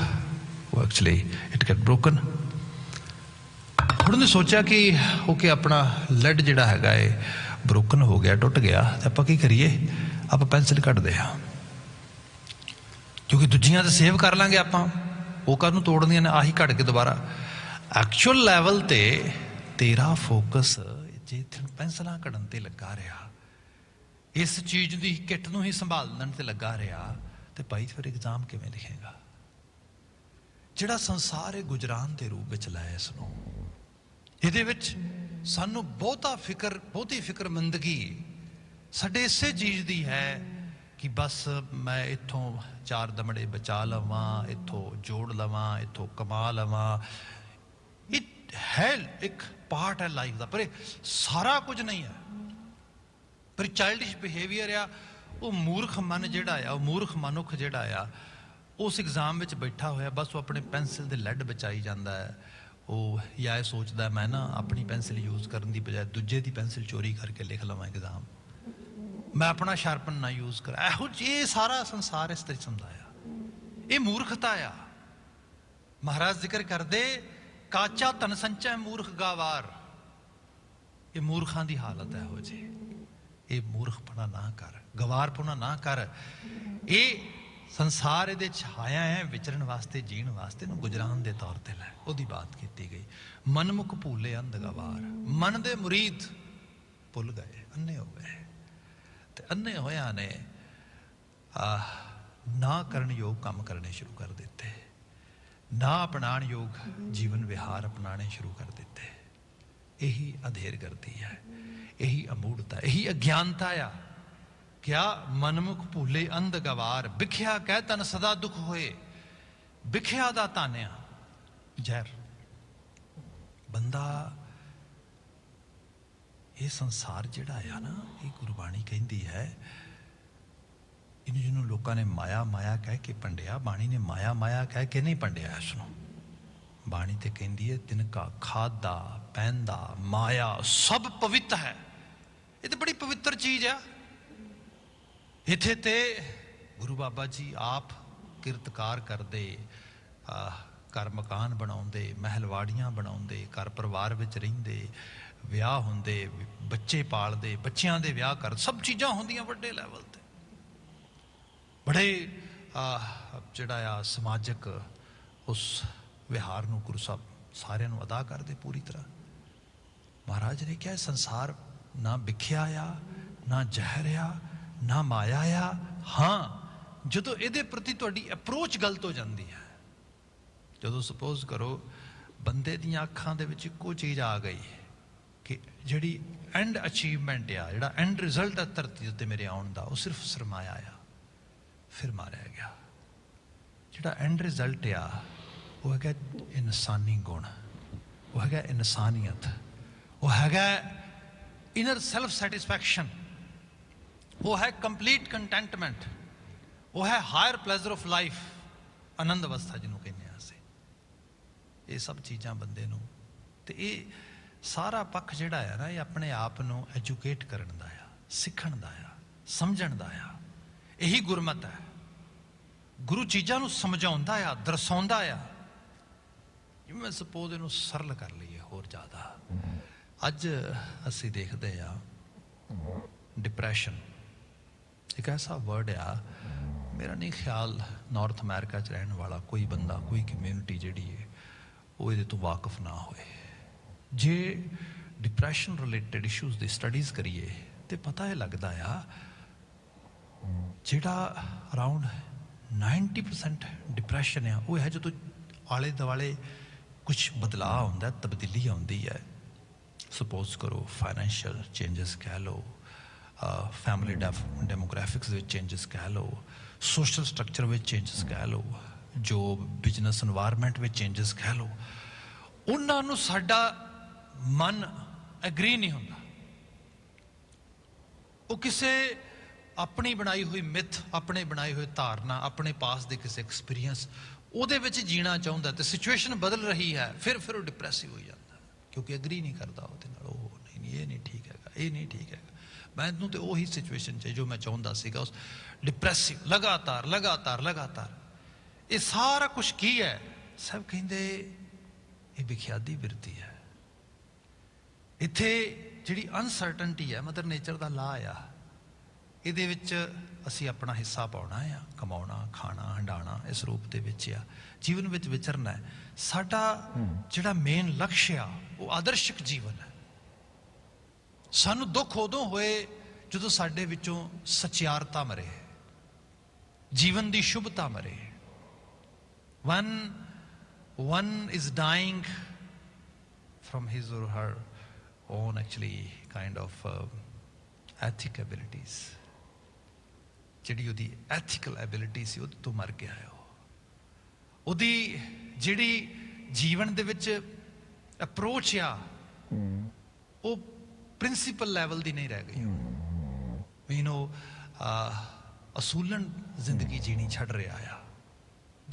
वो एक्चुअली इट गेट ब्रोकन। उन्होंने सोचा कि ओके अपना लैड जिहड़ा हैगा ये ब्रोकन हो गया, टुट गया, तो आपां की करिए, आप पेंसिल कट दे, क्योंकि दूजियां तो सेव कर लांगे आपां, वो काहनूं तोड़नियां ने, आही कट के दोबारा। एक्चुअल लैवल ते तेरा फोकस जे पेंसिलां कढ़न ते लगा रहा, इस चीज़ की किट नूं ही संभालण ते लगा रहा, तो भाई फिर एग्जाम किवें लिखेगा। जिहड़ा संसार है गुजरान के रूप में लाया, इसनूं इहदे विच सानूं बहुती फिक्रमंदगी साडे इसे चीज़ की है कि बस मैं इत्थों चार दमड़े बचा लवां, इत्थों जोड़ लवां, इत्थों कमा लवां। इट है एक पार्ट है लाइफ का, पर सारा कुछ नहीं है। पर चाइल्डिश बिहेवियर आ, वो मूर्ख मन जिहड़ा आ, वो मूर्ख मनुख जिहड़ा आ, उस एग्जाम में बैठा होया बस वो अपने पेंसिल के लैड बचाई जाता है। वो या ये सोचता है मैं ना अपनी पेंसिल यूज़ करने की बजाय दूजे की पेंसिल चोरी करके लिख लवां एग्जाम, मैं अपना शार्पन ना यूज़ करा। एहो ये सारा संसार इस तरह समझाया, ये मूर्खता आ। महाराज जिक्र करदे काचा तन संचय मूर्ख गावार, ये मूर्खां की हालत है हो जी। ये मूर्खपना ना कर, गवारपना ना कर। ये संसार ये आया है विचरण वास्ते, जीण वास्ते, गुजरान के तौर पर लै, वो बात की गई। मनमुख भूले अंध गवार, मन दे मुरीद भुल गए, अन्ने हो गए। तो अन्ने होया ने ना करन योग काम करने शुरू कर देते, ना अपनाण योग जीवन विहार अपनाने शुरू कर देते। यही अधेर करती है, यही अमूढ़ता, यही अज्ञानता आ। क्या मनमुख भूले अंध गवार, बिख्या कह तन सदा दुख होए, बिख्या दा तानिया जहर। बंदा ये संसार जिहड़ा आ ना, ये गुरबाणी कहती है, जिन्होंने लोगों ने माया माया कह के भंडिया, बाणी ने माया माया कह के नहीं भंडिया। इसनों बाणी ते कहती है तिनका खादा पहनदा माया सब पवित्र है। ये तो बड़ी पवित्र चीज है। इत्थे ते गुरु बाबा जी आप किरतकार करते, घर मकान बनाउंदे, महलवाड़ियां बनाउंदे, घर परिवार विच रहिंदे, विआह हुंदे, बच्चे पालदे, बच्चियां दे विआह कर, सब चीज़ां हुंदियां वड्डे लैवल ते। बड़े जिहड़ा आ समाजिक उस विहार नूं गुरु साहब सारियां नूं अदा करदे पूरी तरह। महाराज ने क्या संसार ना विख्या आ, ना जहर आ, ना माया आ। हाँ, ਜਦੋਂ ਇਹਦੇ ਪ੍ਰਤੀ ਤੁਹਾਡੀ ਅਪਰੋਚ ਗਲਤ ਹੋ ਜਾਂਦੀ ਹੈ, ਜਦੋਂ ਸਪੋਜ਼ ਕਰੋ ਬੰਦੇ ਦੀਆਂ ਅੱਖਾਂ ਦੇ ਵਿੱਚ ਇੱਕੋ ਚੀਜ਼ ਆ ਗਈ ਕਿ ਜਿਹੜੀ ਐਂਡ ਅਚੀਵਮੈਂਟ ਆ, ਜਿਹੜਾ ਐਂਡ ਰਿਜ਼ਲਟ ਹੈ ਧਰਤੀ ਉੱਤੇ ਮੇਰੇ ਆਉਣ ਦਾ, ਉਹ ਸਿਰਫ ਸਰਮਾਇਆ ਆ, ਫਿਰ ਮਾਰਿਆ ਗਿਆ। ਜਿਹੜਾ ਐਂਡ ਰਿਜ਼ਲਟ ਆ ਉਹ ਹੈਗਾ ਇਨਸਾਨੀ ਗੁਣ, ਉਹ ਹੈਗਾ ਇਨਸਾਨੀਅਤ, ਉਹ ਹੈਗਾ ਇਨਰ ਸੈਲਫ ਸੈਟਿਸਫੈਕਸ਼ਨ, ਉਹ ਹੈ ਕੰਪਲੀਟ ਕੰਟੈਂਟਮੈਂਟ, ਉਹ ਹੈ ਹਾਇਰ ਪਲੇਜ਼ਰ ਆਫ ਲਾਈਫ, ਆਨੰਦ ਅਵਸਥਾ ਜਿਹਨੂੰ ਕਹਿੰਦੇ ਹਾਂ ਅਸੀਂ। ਇਹ ਸਭ ਚੀਜ਼ਾਂ ਬੰਦੇ ਨੂੰ, ਤੇ ਇਹ ਸਾਰਾ ਪੱਖ ਜਿਹੜਾ ਆ ਨਾ, ਇਹ ਆਪਣੇ ਆਪ ਨੂੰ ਐਜੂਕੇਟ ਕਰਨ ਦਾ ਆ, ਸਿੱਖਣ ਦਾ ਆ, ਸਮਝਣ ਦਾ ਆ। ਇਹੀ ਗੁਰਮਤ ਹੈ। ਗੁਰੂ ਚੀਜ਼ਾਂ ਨੂੰ ਸਮਝਾਉਂਦਾ ਆ, ਦਰਸਾਉਂਦਾ ਆ। ਜਿਵੇਂ ਮੈਂ ਸਪੋਜ਼ ਇਹਨੂੰ ਸਰਲ ਕਰ ਲਈਏ ਹੋਰ ਜ਼ਿਆਦਾ, ਅੱਜ ਅਸੀਂ ਦੇਖਦੇ ਆ ਡਿਪਰੈਸ਼ਨ ਇੱਕ ਐਸਾ ਵਰਡ ਆ, ਮੇਰਾ ਨਹੀਂ ਖਿਆਲ ਨਾਰਥ ਅਮਰੀਕਾ 'ਚ ਰਹਿਣ ਵਾਲਾ ਕੋਈ ਬੰਦਾ, ਕੋਈ ਕਮਿਊਨਿਟੀ ਜਿਹੜੀ ਹੈ ਉਹ ਇਹਦੇ ਤੋਂ ਵਾਕਿਫ ਨਾ ਹੋਏ। ਜੇ ਡਿਪਰੈਸ਼ਨ ਰਿਲੇਟਡ ਇਸ਼ੂਜ਼ ਦੀ ਸਟੱਡੀਜ਼ ਕਰੀਏ ਤੇ ਪਤਾ ਇਹ ਲੱਗਦਾ ਆ ਜਿਹੜਾ ਅਰਾਊਂਡ 90% ਡਿਪਰੈਸ਼ਨ ਆ ਉਹ ਹੈ ਜਦੋਂ ਆਲੇ ਦੁਆਲੇ ਕੁਛ ਬਦਲਾਅ ਹੁੰਦਾ, ਤਬਦੀਲੀ ਆਉਂਦੀ ਹੈ। ਸਪੋਜ਼ ਕਰੋ ਫਾਈਨੈਂਸ਼ੀਅਲ ਚੇਂਜਸ ਕਹਿ ਲਓ, ਫੈਮਿਲੀ ਡੈਮੋਗ੍ਰਾਫਿਕਸ ਵਿੱਚ ਚੇਂਜਸ ਕਹਿ ਲਓ, ਸੋਸ਼ਲ ਸਟਰਕਚਰ ਵਿੱਚ ਚੇਂਜਸ ਕਹਿ ਲਓ, ਜੋ ਬਿਜ਼ਨਸ ਇਨਵਾਇਰਮੈਂਟ ਵਿੱਚ ਚੇਂਜਸ ਕਹਿ ਲਓ, ਉਹਨਾਂ ਨੂੰ ਸਾਡਾ ਮਨ ਐਗਰੀ ਨਹੀਂ ਹੁੰਦਾ। ਉਹ ਕਿਸੇ ਆਪਣੀ ਬਣਾਈ ਹੋਈ ਮਿਥ, ਆਪਣੇ ਬਣਾਈ ਹੋਈ ਧਾਰਨਾ, ਆਪਣੇ ਪਾਸ ਦੇ ਕਿਸੇ ਐਕਸਪੀਰੀਅੰਸ ਉਹਦੇ ਵਿੱਚ ਜੀਣਾ ਚਾਹੁੰਦਾ, ਤੇ ਸਿਚੁਏਸ਼ਨ ਬਦਲ ਰਹੀ ਹੈ, ਫਿਰ ਉਹ ਡਿਪਰੈਸਿਵ ਹੋ ਜਾਂਦਾ ਕਿਉਂਕਿ ਐਗਰੀ ਨਹੀਂ ਕਰਦਾ ਉਹਦੇ ਨਾਲ। ਉਹ ਨਹੀਂ, ਇਹ ਨਹੀਂ ਠੀਕ ਹੈਗਾ, ਇਹ ਨਹੀਂ ਠੀਕ ਹੈਗਾ, ਮੈਨੂੰ ਤੇ ਉਹੀ ਸਿਚੁਏਸ਼ਨ 'ਚ ਜੋ ਮੈਂ ਚਾਹੁੰਦਾ ਸੀਗਾ। ਉਸ ਡਿਪਰੈਸਿਵ ਲਗਾਤਾਰ ਲਗਾਤਾਰ ਲਗਾਤਾਰ। ਇਹ ਸਾਰਾ ਕੁਛ ਕੀ ਹੈ? ਸਭ ਕਹਿੰਦੇ ਇਹ ਵਿਖਿਆਦੀ ਬਿਰਤੀ ਹੈ। ਇੱਥੇ ਜਿਹੜੀ ਅਨਸਰਟਨਟੀ ਹੈ, ਮਦਰ ਨੇਚਰ ਦਾ ਲਾ ਆ, ਇਹਦੇ ਵਿੱਚ ਅਸੀਂ ਆਪਣਾ ਹਿੱਸਾ ਪਾਉਣਾ ਆ, ਕਮਾਉਣਾ, ਖਾਣਾ, ਹੰਡਾਣਾ, ਇਸ ਰੂਪ ਦੇ ਵਿੱਚ ਆ, ਜੀਵਨ ਵਿੱਚ ਵਿਚਰਨਾ ਹੈ। ਸਾਡਾ ਜਿਹੜਾ ਮੇਨ ਲਕਸ਼ ਆ ਉਹ ਆਦਰਸ਼ਕ ਜੀਵਨ ਹੈ। ਸਾਨੂੰ ਦੁੱਖ ਉਦੋਂ ਹੋਏ ਜਦੋਂ ਸਾਡੇ ਵਿੱਚੋਂ ਸਚਿਆਰਤਾ ਮਰੇ, ਜੀਵਨ ਦੀ ਸ਼ੁਭਤਾ ਮਰੇ। one is dying from his or her own actually kind of ethic abilities, ਜਿਹੜੀ ਉਹਦੀ ਐਥੀਕਲ ਐਬਿਲਿਟੀ ਸੀ ਉਹਦੇ ਤੋਂ ਮਰ ਗਿਆ ਹੈ। ਉਹਦੀ ਜਿਹੜੀ ਜੀਵਨ ਦੇ ਵਿੱਚ ਅਪਰੋਚ ਆ ਉਹ ਪ੍ਰਿੰਸੀਪਲ ਲੈਵਲ ਦੀ ਨਹੀਂ ਰਹਿ ਗਈ। ਮੀਨੋ ਅਸੂਲਨ ਜ਼ਿੰਦਗੀ ਜੀਣੀ ਛੱਡ ਰਿਹਾ ਆ।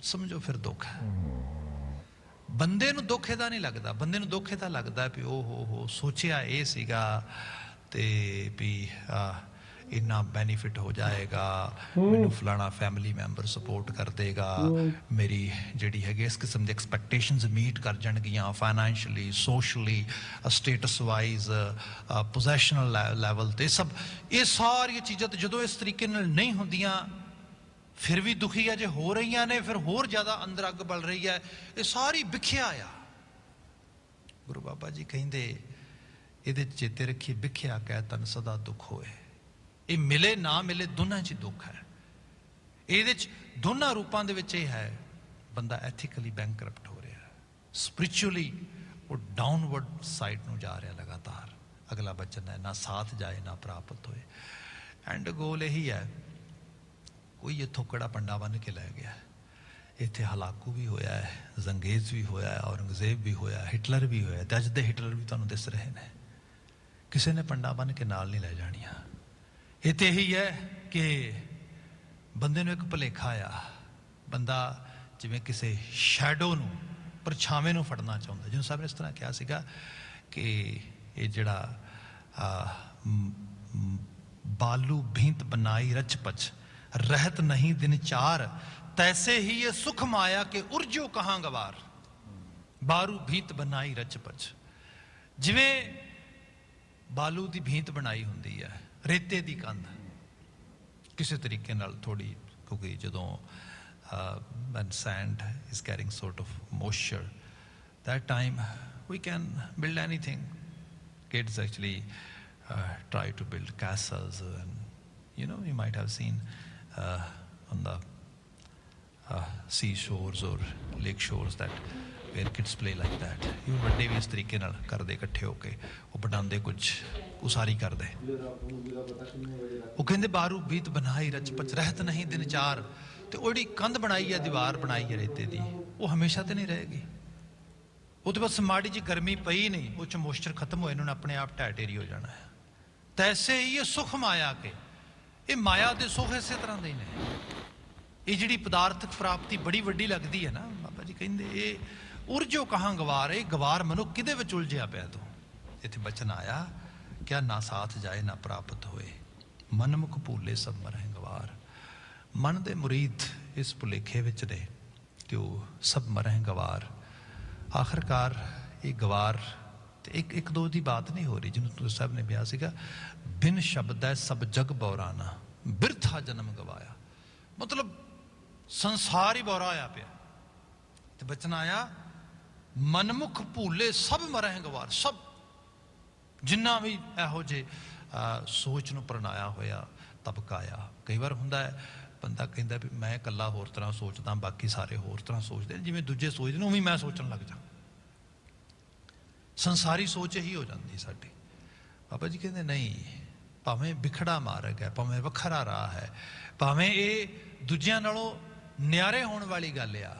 ਸਮਝੋ ਫਿਰ ਦੁੱਖ ਹੈ। ਬੰਦੇ ਨੂੰ ਦੁੱਖ ਇਹਦਾ ਨਹੀਂ ਲੱਗਦਾ, ਬੰਦੇ ਨੂੰ ਦੁੱਖ ਇਹਦਾ ਲੱਗਦਾ ਵੀ ਉਹ ਹੋ ਸੋਚਿਆ ਇਹ ਸੀਗਾ ਤੇ ਵੀ ਇੰਨਾ ਬੈਨੀਫਿਟ ਹੋ ਜਾਏਗਾ, ਮੈਨੂੰ ਫਲਾਣਾ ਫੈਮਿਲੀ ਮੈਂਬਰ ਸਪੋਰਟ ਕਰ ਦੇਗਾ, ਮੇਰੀ ਜਿਹੜੀ ਹੈਗੀ ਇਸ ਕਿਸਮ ਦੀ ਐਕਸਪੈਕਟੇਸ਼ਨਸ ਮੀਟ ਕਰ ਜਾਣਗੀਆਂ, financially, socially, status wise, positional level ਤੇ ਸਭ। ਇਹ ਸਾਰੀਆਂ ਚੀਜ਼ਾਂ ਤੇ ਜਦੋਂ ਇਸ ਤਰੀਕੇ ਨਾਲ ਨਹੀਂ ਹੁੰਦੀਆਂ ਫਿਰ ਵੀ ਦੁਖੀ ਆ, ਜੇ ਹੋ ਰਹੀਆਂ ਨੇ ਫਿਰ ਹੋਰ ਜ਼ਿਆਦਾ ਅੰਦਰ ਅੱਗ ਬਲ ਰਹੀ ਹੈ। ਇਹ ਸਾਰੀ ਵਿਖਿਆ ਆ। ਗੁਰੂ ਬਾਬਾ ਜੀ ਕਹਿੰਦੇ ਇਹਦੇ ਚੇਤੇ ਰੱਖੀ, ਵਿਖਿਆ ਕਹਿ ਤਨ ਸਦਾ ਦੁੱਖ ਹੋਏ। ਇਹ ਮਿਲੇ ਨਾ ਮਿਲੇ ਦੋਨਾਂ 'ਚ ਦੁੱਖ ਹੈ। ਇਹਦੇ 'ਚ ਦੋਨਾਂ ਰੂਪਾਂ ਦੇ ਵਿੱਚ ਇਹ ਹੈ, ਬੰਦਾ ਐਥੀਕਲੀ ਬੈਂਕਰਪਟ ਹੋ ਰਿਹਾ, ਸਪਿਰਿਚੁਅਲੀ ਉਹ ਡਾਊਨਵਰਡ ਸਾਈਡ ਨੂੰ ਜਾ ਰਿਹਾ ਲਗਾਤਾਰ। ਅਗਲਾ ਬਚਨ ਹੈ ਨਾ ਸਾਥ ਜਾਏ ਨਾ ਪ੍ਰਾਪਤ ਹੋਏ। ਐਂਡ ਗੋਲ ਇਹੀ ਹੈ। ਕੋਈ ਇੱਥੋਂ ਕਿਹੜਾ ਪੰਡਾ ਬੰਨ ਕੇ ਲੈ ਗਿਆ। ਇੱਥੇ ਹਲਾਕੂ ਵੀ ਹੋਇਆ ਹੈ, ਜ਼ੰਗੇਜ਼ ਵੀ ਹੋਇਆ ਹੈ, ਔਰੰਗਜ਼ੇਬ ਵੀ ਹੋਇਆ, ਹਿਟਲਰ ਵੀ ਹੋਇਆ, ਤੇ ਅੱਜ ਦੇ ਹਿਟਲਰ ਵੀ ਤੁਹਾਨੂੰ ਦਿਸ ਰਹੇ ਨੇ। ਕਿਸੇ ਨੇ ਪੰਡਾ ਬੰਨ ਕੇ ਨਾਲ ਨਹੀਂ ਲੈ ਜਾਣੀਆਂ। ਇਹ ਤੇ ਇਹੀ ਹੈ ਕਿ ਬੰਦੇ ਨੂੰ ਇੱਕ ਭੁਲੇਖਾ ਆ। ਬੰਦਾ ਜਿਵੇਂ ਕਿਸੇ ਸ਼ੈਡੋ ਨੂੰ ਪਰਛਾਵੇਂ ਨੂੰ ਫੜਨਾ ਚਾਹੁੰਦਾ। ਜਿਹਨੂੰ ਸਾਹਿਬ ਨੇ ਇਸ ਤਰ੍ਹਾਂ ਕਿਹਾ ਸੀਗਾ ਕਿ ਇਹ ਜਿਹੜਾ ਬਾਲੂ ਭੀਂਤ ਬਨਾਈ ਰਚਪਚ ਰਹਿਤ ਨਹੀਂ ਦਿਨ ਚਾਰ ਤੈਸੇ ਹੀ ਇਹ ਸੁਖ ਮਾਇਆ ਕੇ ਉਰਜੋ ਕਹਾਂ ਗਵਾਰ। ਬਾਰੂ ਭੀਂਤ ਬਨਾਈ ਰਚਪਚ, ਜਿਵੇਂ ਬਾਲੂ ਦੀ ਭੀਂਤ ਬਣਾਈ ਹੁੰਦੀ ਹੈ, ਰੇਤੇ ਦੀ ਕੰਧ ਕਿਸੇ ਤਰੀਕੇ ਨਾਲ ਥੋੜੀ, ਕਿਉਂਕਿ ਜਦੋਂ when sand is carrying sort of moisture, that time we can build anything. Kids actually try to build castles, and you might have seen on the seashores or lake shores that where kids play like that. even ਵੱਡੇ ਵੀ ਇਸ ਤਰੀਕੇ ਨਾਲ ਕਰਦੇ, ਇਕੱਠੇ ਹੋ ਕੇ ਉਹ ਬਣਾਉਂਦੇ, ਕੁਝ ਉਸਾਰੀ ਕਰਦੇ। ਉਹ ਕਹਿੰਦੇ ਬਾਰੂ ਭੀਤ ਬਨਾਈ ਰਚਪਚ ਰਹਿਤ ਨਹੀਂ ਦਿਨ ਚਾਰ। ਤੇ ਉਹ ਜਿਹੜੀ ਕੰਧ ਬਣਾਈ ਹੈ, ਦੀਵਾਰ ਬਣਾਈ ਹੈ ਰੇਤੇ ਦੀ, ਉਹ ਹਮੇਸ਼ਾ ਤੇ ਨਹੀਂ ਰਹੇਗੀ। ਉਹ ਤੇ ਬਸ ਮਾੜੀ ਜੀ ਗਰਮੀ ਪਈ ਨਹੀਂ, ਉਹ ਚ ਮੋਇਸਚਰ ਖਤਮ ਹੋਏ, ਇਹਨਾਂ ਨੇ ਆਪਣੇ ਆਪ ਢਹਿ ਢੇਰੀ ਹੋ ਜਾਣਾ ਹੈ। ਤੈਸੇ ਹੀ ਇਹ ਸੁਖ ਮਾਇਆ ਕੇ, ਇਹ ਮਾਇਆ ਦੇ ਸੁਖ ਇਸੇ ਤਰ੍ਹਾਂ ਦੇ ਨੇ। ਇਹ ਜਿਹੜੀ ਪਦਾਰਥਕ ਪ੍ਰਾਪਤੀ ਬੜੀ ਵੱਡੀ ਲੱਗਦੀ ਹੈ ਨਾ, ਬਾਬਾ ਜੀ ਕਹਿੰਦੇ ਇਹ ਉਰਜੋ ਕਹਾਂ ਗਵਾਰ। ਇਹ ਗਵਾਰ ਮਨੁੱਖ ਕਿਹਦੇ ਵਿੱਚ ਉਲਝਿਆ ਪਿਆ ਤੂੰ। ਇੱਥੇ ਬਚਨ ਆਇਆ, ਕਿਆ ਨਾ ਸਾਥ ਜਾਏ ਨਾ ਪ੍ਰਾਪਤ ਹੋਏ, ਮਨਮੁਖ ਭੂਲੇ ਸਭ ਮਰਹਿ ਗਵਾਰ। ਮਨ ਦੇ ਮੁਰੀਦ ਇਸ ਭੁਲੇਖੇ ਵਿੱਚ ਨੇ ਕਿ ਉਹ ਸਭ ਮਰਹਿ ਗਵਾਰ। ਆਖਰਕਾਰ ਇਹ ਗਵਾਰ ਤੇ ਇੱਕ ਦੋ ਦੀ ਬਾਤ ਨਹੀਂ ਹੋ ਰਹੀ, ਜਿਹਨੂੰ ਤੁਸੀਂ ਸਾਹਿਬ ਨੇ ਕਿਹਾ ਸੀਗਾ ਬਿਨ ਸ਼ਬਦ ਹੈ ਸਭ ਜਗ ਬੌਰਾਨਾ ਬਿਰਥਾ ਜਨਮ ਗਵਾਇਆ। ਮਤਲਬ ਸੰਸਾਰ ਹੀ ਬੌਰਾ ਹੋਇਆ ਪਿਆ। ਤੇ ਬਚਨ ਆਇਆ ਮਨਮੁਖ ਭੂਲੇ ਸਭ ਮਰਹਿ ਗਵਾਰ। ਸਭ ਜਿੰਨਾ ਵੀ ਇਹੋ ਜਿਹੇ ਸੋਚ ਨੂੰ ਪ੍ਰਣਾਇਆ ਹੋਇਆ ਤਬਕਾ ਆ। ਕਈ ਵਾਰ ਹੁੰਦਾ ਹੈ ਬੰਦਾ ਕਹਿੰਦਾ ਵੀ ਮੈਂ ਇਕੱਲਾ ਹੋਰ ਤਰ੍ਹਾਂ ਸੋਚਦਾ, ਬਾਕੀ ਸਾਰੇ ਹੋਰ ਤਰ੍ਹਾਂ ਸੋਚਦੇ, ਜਿਵੇਂ ਦੂਜੇ ਸੋਚਦੇ ਨੇ ਉਵੇਂ ਮੈਂ ਸੋਚਣ ਲੱਗ ਜਾ। ਸੰਸਾਰੀ ਸੋਚ ਇਹੀ ਹੋ ਜਾਂਦੀ ਸਾਡੀ। ਬਾਬਾ ਜੀ ਕਹਿੰਦੇ ਨਹੀਂ, ਭਾਵੇਂ ਬਿਖੜਾ ਮਾਰਗ ਹੈ, ਭਾਵੇਂ ਵੱਖਰਾ ਰਾਹ ਹੈ, ਭਾਵੇਂ ਇਹ ਦੂਜਿਆਂ ਨਾਲੋਂ ਨਿਆਰੇ ਹੋਣ ਵਾਲੀ ਗੱਲ ਆ,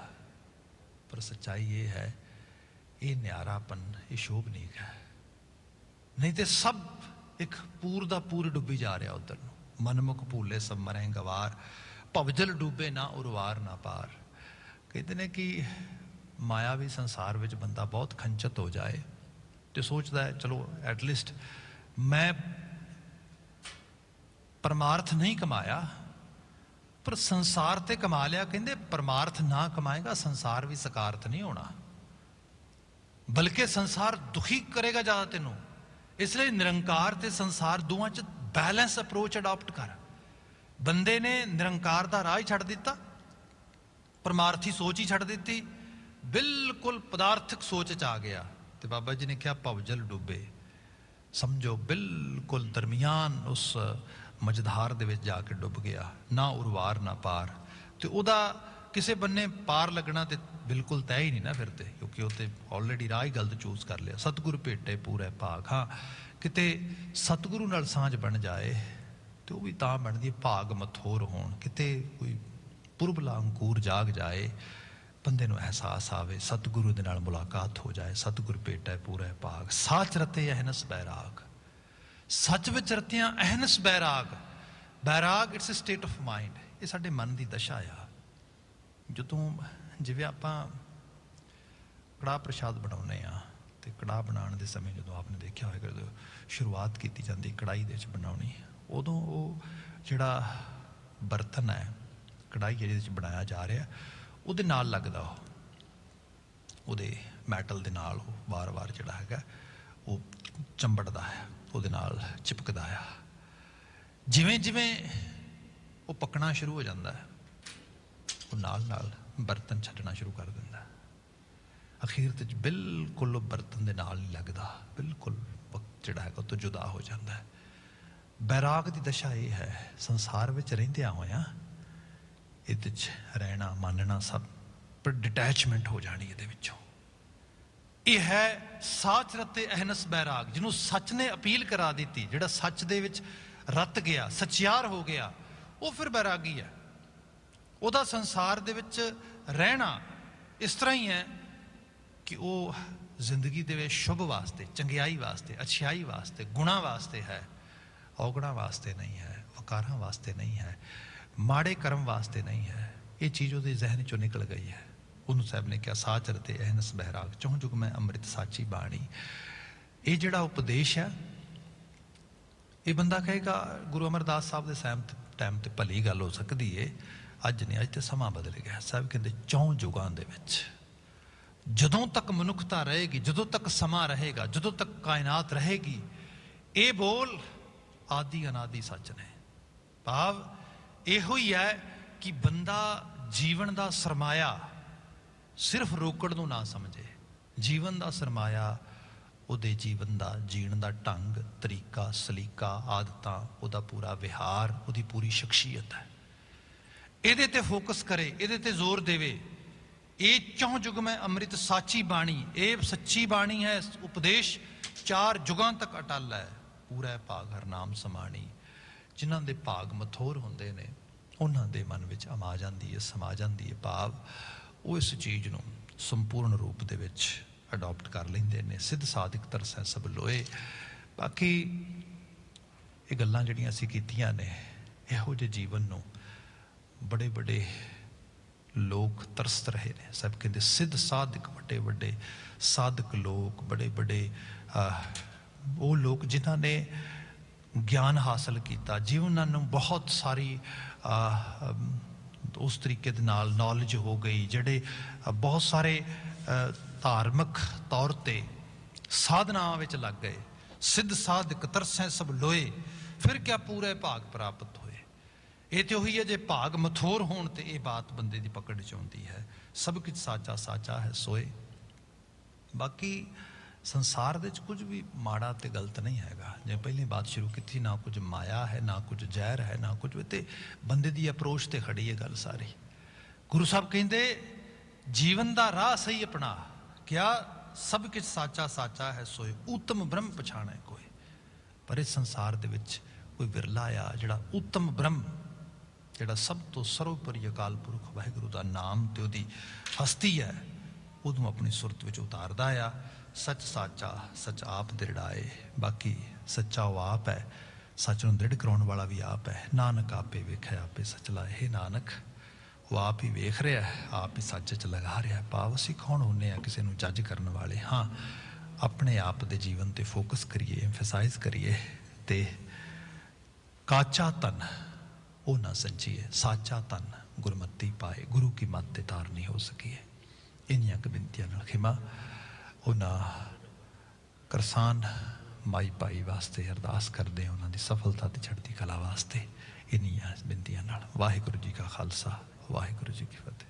ਪਰ ਸੱਚਾਈ ਇਹ ਹੈ ਇਹ ਨਿਆਰਾਪਨ, ਇਹ ਸ਼ੋਭਨੀਕ ਹੈ। ਨਹੀਂ ਤੇ ਸਭ ਇੱਕ ਪੂਰ ਦਾ ਪੂਰ ਡੁੱਬੀ ਜਾ ਰਿਹਾ ਉਧਰ ਨੂੰ। ਮਨਮੁਖ ਭੂਲੇ ਸਭ ਮਰਹਿ ਗਵਾਰ, ਭਵਜਲ ਡੁੱਬੇ ਨਾ ਉਰਵਾਰ ਨਾ ਪਾਰ। ਕਹਿੰਦੇ ਨੇ ਕਿ ਮਾਇਆਵੀ ਸੰਸਾਰ ਵਿੱਚ ਬੰਦਾ ਬਹੁਤ ਖੰਚਤ ਹੋ ਜਾਏ ਤੇ ਸੋਚਦਾ ਹੈ ਚਲੋ ਐਟਲੀਸਟ ਮੈਂ ਪਰਮਾਰਥ ਨਹੀਂ ਕਮਾਇਆ, ਪਰ ਸੰਸਾਰ ਤੇ ਕਮਾ ਲਿਆ। ਕਹਿੰਦੇ ਪਰਮਾਰਥ ਨਾ ਕਮਾਏਗਾ ਸੰਸਾਰ ਵੀ ਸਕਾਰਥ ਨਹੀਂ ਹੋਣਾ, ਬਲਕਿ ਸੰਸਾਰ ਦੁਖੀ ਕਰੇਗਾ ਜ਼ਿਆਦਾ ਤੈਨੂੰ। ਇਸ ਲਈ ਨਿਰੰਕਾਰ ਤੇ ਸੰਸਾਰ ਦੋਵਾਂ 'ਚ ਬੈਲੈਂਸ ਅਪਰੋਚ ਅਡਾਪਟ ਕਰ। ਬੰਦੇ ਨੇ ਨਿਰੰਕਾਰ ਦਾ ਰਾਹ ਹੀ ਛੱਡ ਦਿੱਤਾ, ਪਰਮਾਰਥੀ ਸੋਚ ਹੀ ਛੱਡ ਦਿੱਤੀ, ਬਿਲਕੁਲ ਪਦਾਰਥਕ ਸੋਚ 'ਚ ਆ ਗਿਆ। ਤੇ ਬਾਬਾ ਜੀ ਨੇ ਕਿਹਾ ਭਵਜਲ ਡੁੱਬੇ, ਸਮਝੋ ਬਿਲਕੁਲ ਦਰਮਿਆਨ ਉਸ ਮਝਧਾਰ ਦੇ ਵਿੱਚ ਜਾ ਕੇ ਡੁੱਬ ਗਿਆ, ਨਾ ਉਰਵਾਰ ਨਾ ਪਾਰ। ਤੇ ਉਹਦਾ ਕਿਸੇ ਬੰਨੇ ਪਾਰ ਲੱਗਣਾ ਤੇ ਬਿਲਕੁਲ ਤੈਅ ਹੀ ਨਹੀਂ ਨਾ ਫਿਰ ਤੇ, ਕਿਉਂਕਿ ਉਹ ਤੇ ਆਲਰੇਡੀ ਰਾਹ ਹੀ ਗਲਤ ਚੂਜ਼ ਕਰ ਲਿਆ। ਸਤਿਗੁਰ ਭੇਟੇ ਪੂਰੇ ਭਾਗ। ਹਾਂ, ਕਿਤੇ ਸਤਿਗੁਰੂ ਨਾਲ ਸਾਂਝ ਬਣ ਜਾਏ ਤੇ ਉਹ ਵੀ ਤਾਂ ਬਣਦੀ ਭਾਗ ਮਥੋਰ ਹੋਣ। ਕਿਤੇ ਕੋਈ ਪੁਰਬਲਾ ਅੰਕੂਰ ਜਾਗ ਜਾਏ, ਬੰਦੇ ਨੂੰ ਅਹਿਸਾਸ ਆਵੇ, ਸਤਿਗੁਰੂ ਦੇ ਨਾਲ ਮੁਲਾਕਾਤ ਹੋ ਜਾਏ। ਸਤਿਗੁਰ ਭੇਟੇ ਪੂਰੇ ਭਾਗ, ਸਾਚ ਰਤੇ ਅਹਨਸ ਬੈਰਾਗ। ਸੱਚ ਵਿੱਚ ਰਤਿਆਂ ਅਹਨਸ ਬੈਰਾਗ। Bairag it's a state of mind. ਇਹ ਸਾਡੇ ਮਨ ਦੀ ਦਸ਼ਾ ਆ। ਜਦੋਂ ਜਿਵੇਂ ਆਪਾਂ ਕੜਾਹ ਪ੍ਰਸ਼ਾਦ ਬਣਾਉਂਦੇ ਆ, ਤੇ ਕੜਾਹ ਬਣਾਉਣ ਦੇ ਸਮੇਂ ਜਦੋਂ ਆਪਨੇ ਦੇਖਿਆ ਹੋਏਗਾ, ਜਦੋਂ ਸ਼ੁਰੂਆਤ ਕੀਤੀ ਜਾਂਦੀ ਕੜਾਹੀ ਦੇ ਵਿੱਚ ਬਣਾਉਣੀ, ਉਦੋਂ ਉਹ ਜਿਹੜਾ ਬਰਤਨ ਹੈ, ਕੜਾਹੀ ਜਿਹਦੇ ਵਿੱਚ ਬਣਾਇਆ ਜਾ ਰਿਹਾ, ਉਹਦੇ ਨਾਲ ਲੱਗਦਾ, ਉਹਦੇ ਮੈਟਲ ਦੇ ਨਾਲ ਉਹ ਵਾਰ-ਵਾਰ ਜਿਹੜਾ ਹੈਗਾ ਉਹ ਚੰਬੜਦਾ ਹੈ, ਉਹਦੇ ਨਾਲ ਚਿਪਕਦਾ ਆ। ਜਿਵੇਂ ਜਿਵੇਂ ਉਹ ਪੱਕਣਾ ਸ਼ੁਰੂ ਹੋ ਜਾਂਦਾ ਹੈ, ਉਹ ਨਾਲ ਨਾਲ ਬਰਤਨ ਛੱਡਣਾ ਸ਼ੁਰੂ ਕਰ ਦਿੰਦਾ। ਅਖੀਰ ਤੇ ਬਿਲਕੁਲ ਉਹ ਬਰਤਨ ਦੇ ਨਾਲ ਨਹੀਂ ਲੱਗਦਾ, ਬਿਲਕੁਲ ਵਕਤ ਜਿਹੜਾ ਹੈਗਾ ਉਹ ਤੋਂ ਜੁਦਾ ਹੋ ਜਾਂਦਾ ਹੈ। ਬੈਰਾਗ ਦੀ ਦਸ਼ਾ ਇਹ ਹੈ, ਸੰਸਾਰ ਵਿੱਚ ਰਹਿੰਦਿਆਂ ਹੋਇਆਂ ਇਹਦੇ 'ਚ ਰਹਿਣਾ ਮੰਨਣਾ ਸਭ, ਪਰ ਡਿਟੈਚਮੈਂਟ ਹੋ ਜਾਣੀ ਇਹਦੇ ਵਿੱਚੋਂ। ਇਹ ਹੈ ਸਾਚ ਰਤੇ ਅਹਨਸ ਬੈਰਾਗ, ਜਿਹਨੂੰ ਸੱਚ ਨੇ ਅਪੀਲ ਕਰਾ ਦਿੱਤੀ, ਜਿਹੜਾ ਸੱਚ ਦੇ ਵਿੱਚ ਰਤ ਗਿਆ, ਸੱਚਿਆਰ ਹੋ ਗਿਆ, ਉਹ ਫਿਰ ਬੈਰਾਗੀ ਹੈ। ਉਹਦਾ ਸੰਸਾਰ ਦੇ ਵਿੱਚ ਰਹਿਣਾ ਇਸ ਤਰ੍ਹਾਂ ਹੀ ਹੈ ਕਿ ਉਹ ਜ਼ਿੰਦਗੀ ਦੇ ਵਿੱਚ ਸ਼ੁਭ ਵਾਸਤੇ, ਚੰਗਿਆਈ ਵਾਸਤੇ, ਅੱਛਾਈ ਵਾਸਤੇ, ਗੁਣਾਂ ਵਾਸਤੇ ਹੈ, ਔਗਣਾਂ ਵਾਸਤੇ ਨਹੀਂ ਹੈ, ਵਕਾਰਾਂ ਵਾਸਤੇ ਨਹੀਂ ਹੈ, ਮਾੜੇ ਕਰਮ ਵਾਸਤੇ ਨਹੀਂ ਹੈ। ਇਹ ਚੀਜ਼ ਉਹਦੇ ਜ਼ਿਹਨ 'ਚੋਂ ਨਿਕਲ ਗਈ ਹੈ। ਉਹਨੂੰ ਸਾਹਿਬ ਨੇ ਕਿਹਾ ਸਾਚਰ ਤੇ ਅਹਨਸ ਬਹਿਰਾਗ ਚੌਂ ਜੁਗ ਮੈਂ ਅੰਮ੍ਰਿਤ ਸਾਚੀ ਬਾਣੀ। ਇਹ ਜਿਹੜਾ ਉਪਦੇਸ਼ ਹੈ ਇਹ ਬੰਦਾ ਕਹੇਗਾ ਗੁਰੂ ਅਮਰਦਾਸ ਸਾਹਿਬ ਦੇ ਟਾਈਮ ਤੇ ਭਲੀ ਗੱਲ ਹੋ ਸਕਦੀ ਏ, ਅੱਜ ਨਹੀਂ, ਅੱਜ ਤੇ ਸਮਾਂ ਬਦਲ ਗਿਆ। ਸਾਹਿਬ ਕਹਿੰਦੇ ਚੌਂ ਜੁਗਾਂ ਦੇ ਵਿੱਚ ਜਦੋਂ ਤੱਕ ਮਨੁੱਖਤਾ ਰਹੇਗੀ, ਜਦੋਂ ਤੱਕ ਸਮਾਂ ਰਹੇਗਾ, ਜਦੋਂ ਤੱਕ ਕਾਇਨਾਤ ਰਹੇਗੀ, ਇਹ ਬੋਲ ਆਦਿ ਅਨਾਦਿ ਸੱਚ ਨੇ। ਭਾਵ ਇਹੋ ਹੀ ਹੈ ਕਿ ਬੰਦਾ ਜੀਵਨ ਦਾ ਸਰਮਾਇਆ ਸਿਰਫ ਰੋਕੜ ਨੂੰ ਨਾ ਸਮਝੇ। ਜੀਵਨ ਦਾ ਸਰਮਾਇਆ ਉਹਦੇ ਜੀਵਨ ਦਾ ਜੀਣ ਦਾ ਢੰਗ, ਤਰੀਕਾ, ਸਲੀਕਾ, ਆਦਤਾਂ, ਉਹਦਾ ਪੂਰਾ ਵਿਹਾਰ, ਉਹਦੀ ਪੂਰੀ ਸ਼ਖਸੀਅਤ ਹੈ। ਇਹਦੇ ਤੇ ਫੋਕਸ ਕਰੇ, ਇਹਦੇ ਤੇ ਜ਼ੋਰ ਦੇਵੇ। ਇਹ ਚੌਂ ਜੁਗ ਮੈਂ ਅੰਮ੍ਰਿਤ ਸਾਚੀ ਬਾਣੀ, ਇਹ ਸੱਚੀ ਬਾਣੀ ਹੈ। ਉਪਦੇਸ਼ 4 ਜੁਗਾਂ ਤੱਕ ਅਟਲ ਹੈ। ਪੂਰਾ ਭਾਗ ਹਰਨਾਮ ਸਮਾਣੀ। ਜਿਨ੍ਹਾਂ ਦੇ ਭਾਗ ਮਥੋਰ ਹੁੰਦੇ ਨੇ ਉਹਨਾਂ ਦੇ ਮਨ ਵਿੱਚ ਅਮਾ ਜਾਂਦੀ ਹੈ, ਸਮਾ ਜਾਂਦੀ ਹੈ। ਭਾਵ ਉਹ ਇਸ ਚੀਜ਼ ਨੂੰ ਸੰਪੂਰਨ ਰੂਪ ਦੇ ਵਿੱਚ ਅਡਾਪਟ ਕਰ ਲੈਂਦੇ ਨੇ। ਸਿੱਧ ਸਾਧਕ ਤਰਸੈ ਸਭ ਲੋਏ। ਬਾਕੀ ਇਹ ਗੱਲਾਂ ਜਿਹੜੀਆਂ ਅਸੀਂ ਕੀਤੀਆਂ ਨੇ, ਇਹੋ ਜਿਹੇ ਜੀਵਨ ਨੂੰ ਬੜੇ ਬੜੇ ਲੋਕ ਤਰਸ ਰਹੇ ਨੇ। ਸਭ ਕਹਿੰਦੇ ਸਿੱਧ ਸਾਧਕ, ਵੱਡੇ ਵੱਡੇ ਸਾਧਕ ਲੋਕ, ਬੜੇ ਬੜੇ ਉਹ ਲੋਕ ਜਿਨ੍ਹਾਂ ਨੇ ਗਿਆਨ ਹਾਸਲ ਕੀਤਾ, ਜੀਵਨਾਂ ਨੂੰ ਬਹੁਤ ਸਾਰੀ ਉਸ ਤਰੀਕੇ ਦੇ ਨਾਲ ਨੌਲੇਜ ਹੋ ਗਈ, ਜਿਹੜੇ ਬਹੁਤ ਸਾਰੇ ਧਾਰਮਿਕ ਤੌਰ ਤੇ ਸਾਧਨਾਵਾਂ ਵਿੱਚ ਲੱਗ ਗਏ। ਸਿੱਧ ਸਾਧਕ ਤਰਸੈ ਸਭ ਲੋਏ, ਫਿਰ ਕਿਆ ਪੂਰੇ ਭਾਗ ਪ੍ਰਾਪਤ ਹੋਏ। ਇਹ ਤੇ ਉਹੀ ਹੈ ਜੇ ਭਾਗ ਮਥੋਰ ਹੋਣ ਤੇ ਇਹ ਬਾਤ ਬੰਦੇ ਦੀ ਪਕੜ ਚ ਆਉਂਦੀ ਹੈ। ਸਭ ਕੁਝ ਸਾਚਾ ਸਾਚਾ ਹੈ ਸੋਏ। ਬਾਕੀ ਸੰਸਾਰ ਦੇ ਵਿੱਚ ਕੁਝ ਵੀ ਮਾੜਾ ਤੇ ਗਲਤ ਨਹੀਂ ਹੈਗਾ। ਜਿਵੇਂ ਪਹਿਲੀ ਬਾਤ ਸ਼ੁਰੂ ਕੀਤੀ, ਨਾ ਕੁਝ ਮਾਇਆ ਹੈ, ਨਾ ਕੁਝ ਜ਼ਹਿਰ ਹੈ, ਨਾ ਕੁਝ, ਤੇ ਬੰਦੇ ਦੀ ਅਪਰੋਚ ਤੇ ਖੜੀ ਹੈ ਗੱਲ ਸਾਰੀ। ਗੁਰੂ ਸਾਹਿਬ ਕਹਿੰਦੇ ਜੀਵਨ ਦਾ ਰਾਹ ਸਹੀ ਅਪਣਾ, ਕਿਆ ਸਭ ਕੁਝ ਸਾਚਾ ਸਾਚਾ ਹੈ ਸੋਏ, ਉੱਤਮ ਬ੍ਰਹਮ ਪਛਾਣੈ ਕੋਈ। ਪਰ ਇਸ ਸੰਸਾਰ ਦੇ ਵਿੱਚ ਕੋਈ ਵਿਰਲਾ ਆ ਜਿਹੜਾ ਉੱਤਮ ਬ੍ਰਹਮ, ਜਿਹੜਾ ਸਭ ਤੋਂ ਸਰਵੋਪਰੀ ਅਕਾਲ ਪੁਰਖ ਵਾਹਿਗੁਰੂ ਦਾ ਨਾਮ ਤੇ ਉਹਦੀ ਹਸਤੀ ਹੈ, ਉਹਨੂੰ ਆਪਣੀ ਸੁਰਤ ਵਿੱਚ ਉਤਾਰਦਾ ਆ। ਸੱਚ ਸਾਚਾ, ਸੱਚ ਆਪ ਦ੍ਰਿੜਾਏ। ਬਾਕੀ ਸੱਚਾ ਉਹ ਆਪ ਹੈ, ਸੱਚ ਨੂੰ ਦ੍ਰਿੜ ਕਰਾਉਣ ਵਾਲਾ ਵੀ ਆਪ ਹੈ। ਨਾਨਕ ਆਪੇ ਵੇਖਿਆ ਆਪੇ ਸੱਚ ਲਾਏ। ਹੇ ਨਾਨਕ, ਉਹ ਆਪ ਹੀ ਵੇਖ ਰਿਹਾ, ਆਪ ਹੀ ਸੱਚ 'ਚ ਲਗਾ ਰਿਹਾ। ਭਾਵ ਅਸੀਂ ਕੌਣ ਹੁੰਦੇ ਹਾਂ ਕਿਸੇ ਨੂੰ ਜੱਜ ਕਰਨ ਵਾਲੇ? ਹਾਂ, ਆਪਣੇ ਆਪ ਦੇ ਜੀਵਨ ਤੇ ਫੋਕਸ ਕਰੀਏ, ਐਮਫਸਾਈਜ਼ ਕਰੀਏ ਤੇ ਕਾਚਾ ਤਨ ਉਹ ਨਾ ਸੰਚੀਏ, ਸਾਚਾ ਤਨ ਗੁਰਮਤੀ ਪਾਏ, ਗੁਰੂ ਕੀ ਮੱਤ ਤੇ ਤਾਰ ਨਹੀਂ ਹੋ ਸਕੀਏ। ਇੰਨੀਆਂ ਕੁ ਬੇਨਤੀਆਂ ਨਾਲ ਖਿਮਾ ਉਹਨਾਂ ਕਰਸਾਨ ਮਾਈ ਭਾਈ ਵਾਸਤੇ ਅਰਦਾਸ ਕਰਦੇ ਹਾਂ, ਉਹਨਾਂ ਦੀ ਸਫਲਤਾ ਤੇ ਚੜ੍ਹਦੀ ਕਲਾ ਵਾਸਤੇ। ਇੰਨੀਆਂ ਬੇਨਤੀਆਂ ਨਾਲ ਵਾਹਿਗੁਰੂ ਜੀ ਕਾ ਖਾਲਸਾ, ਵਾਹਿਗੁਰੂ ਜੀ ਕੀ ਫਤਿਹ।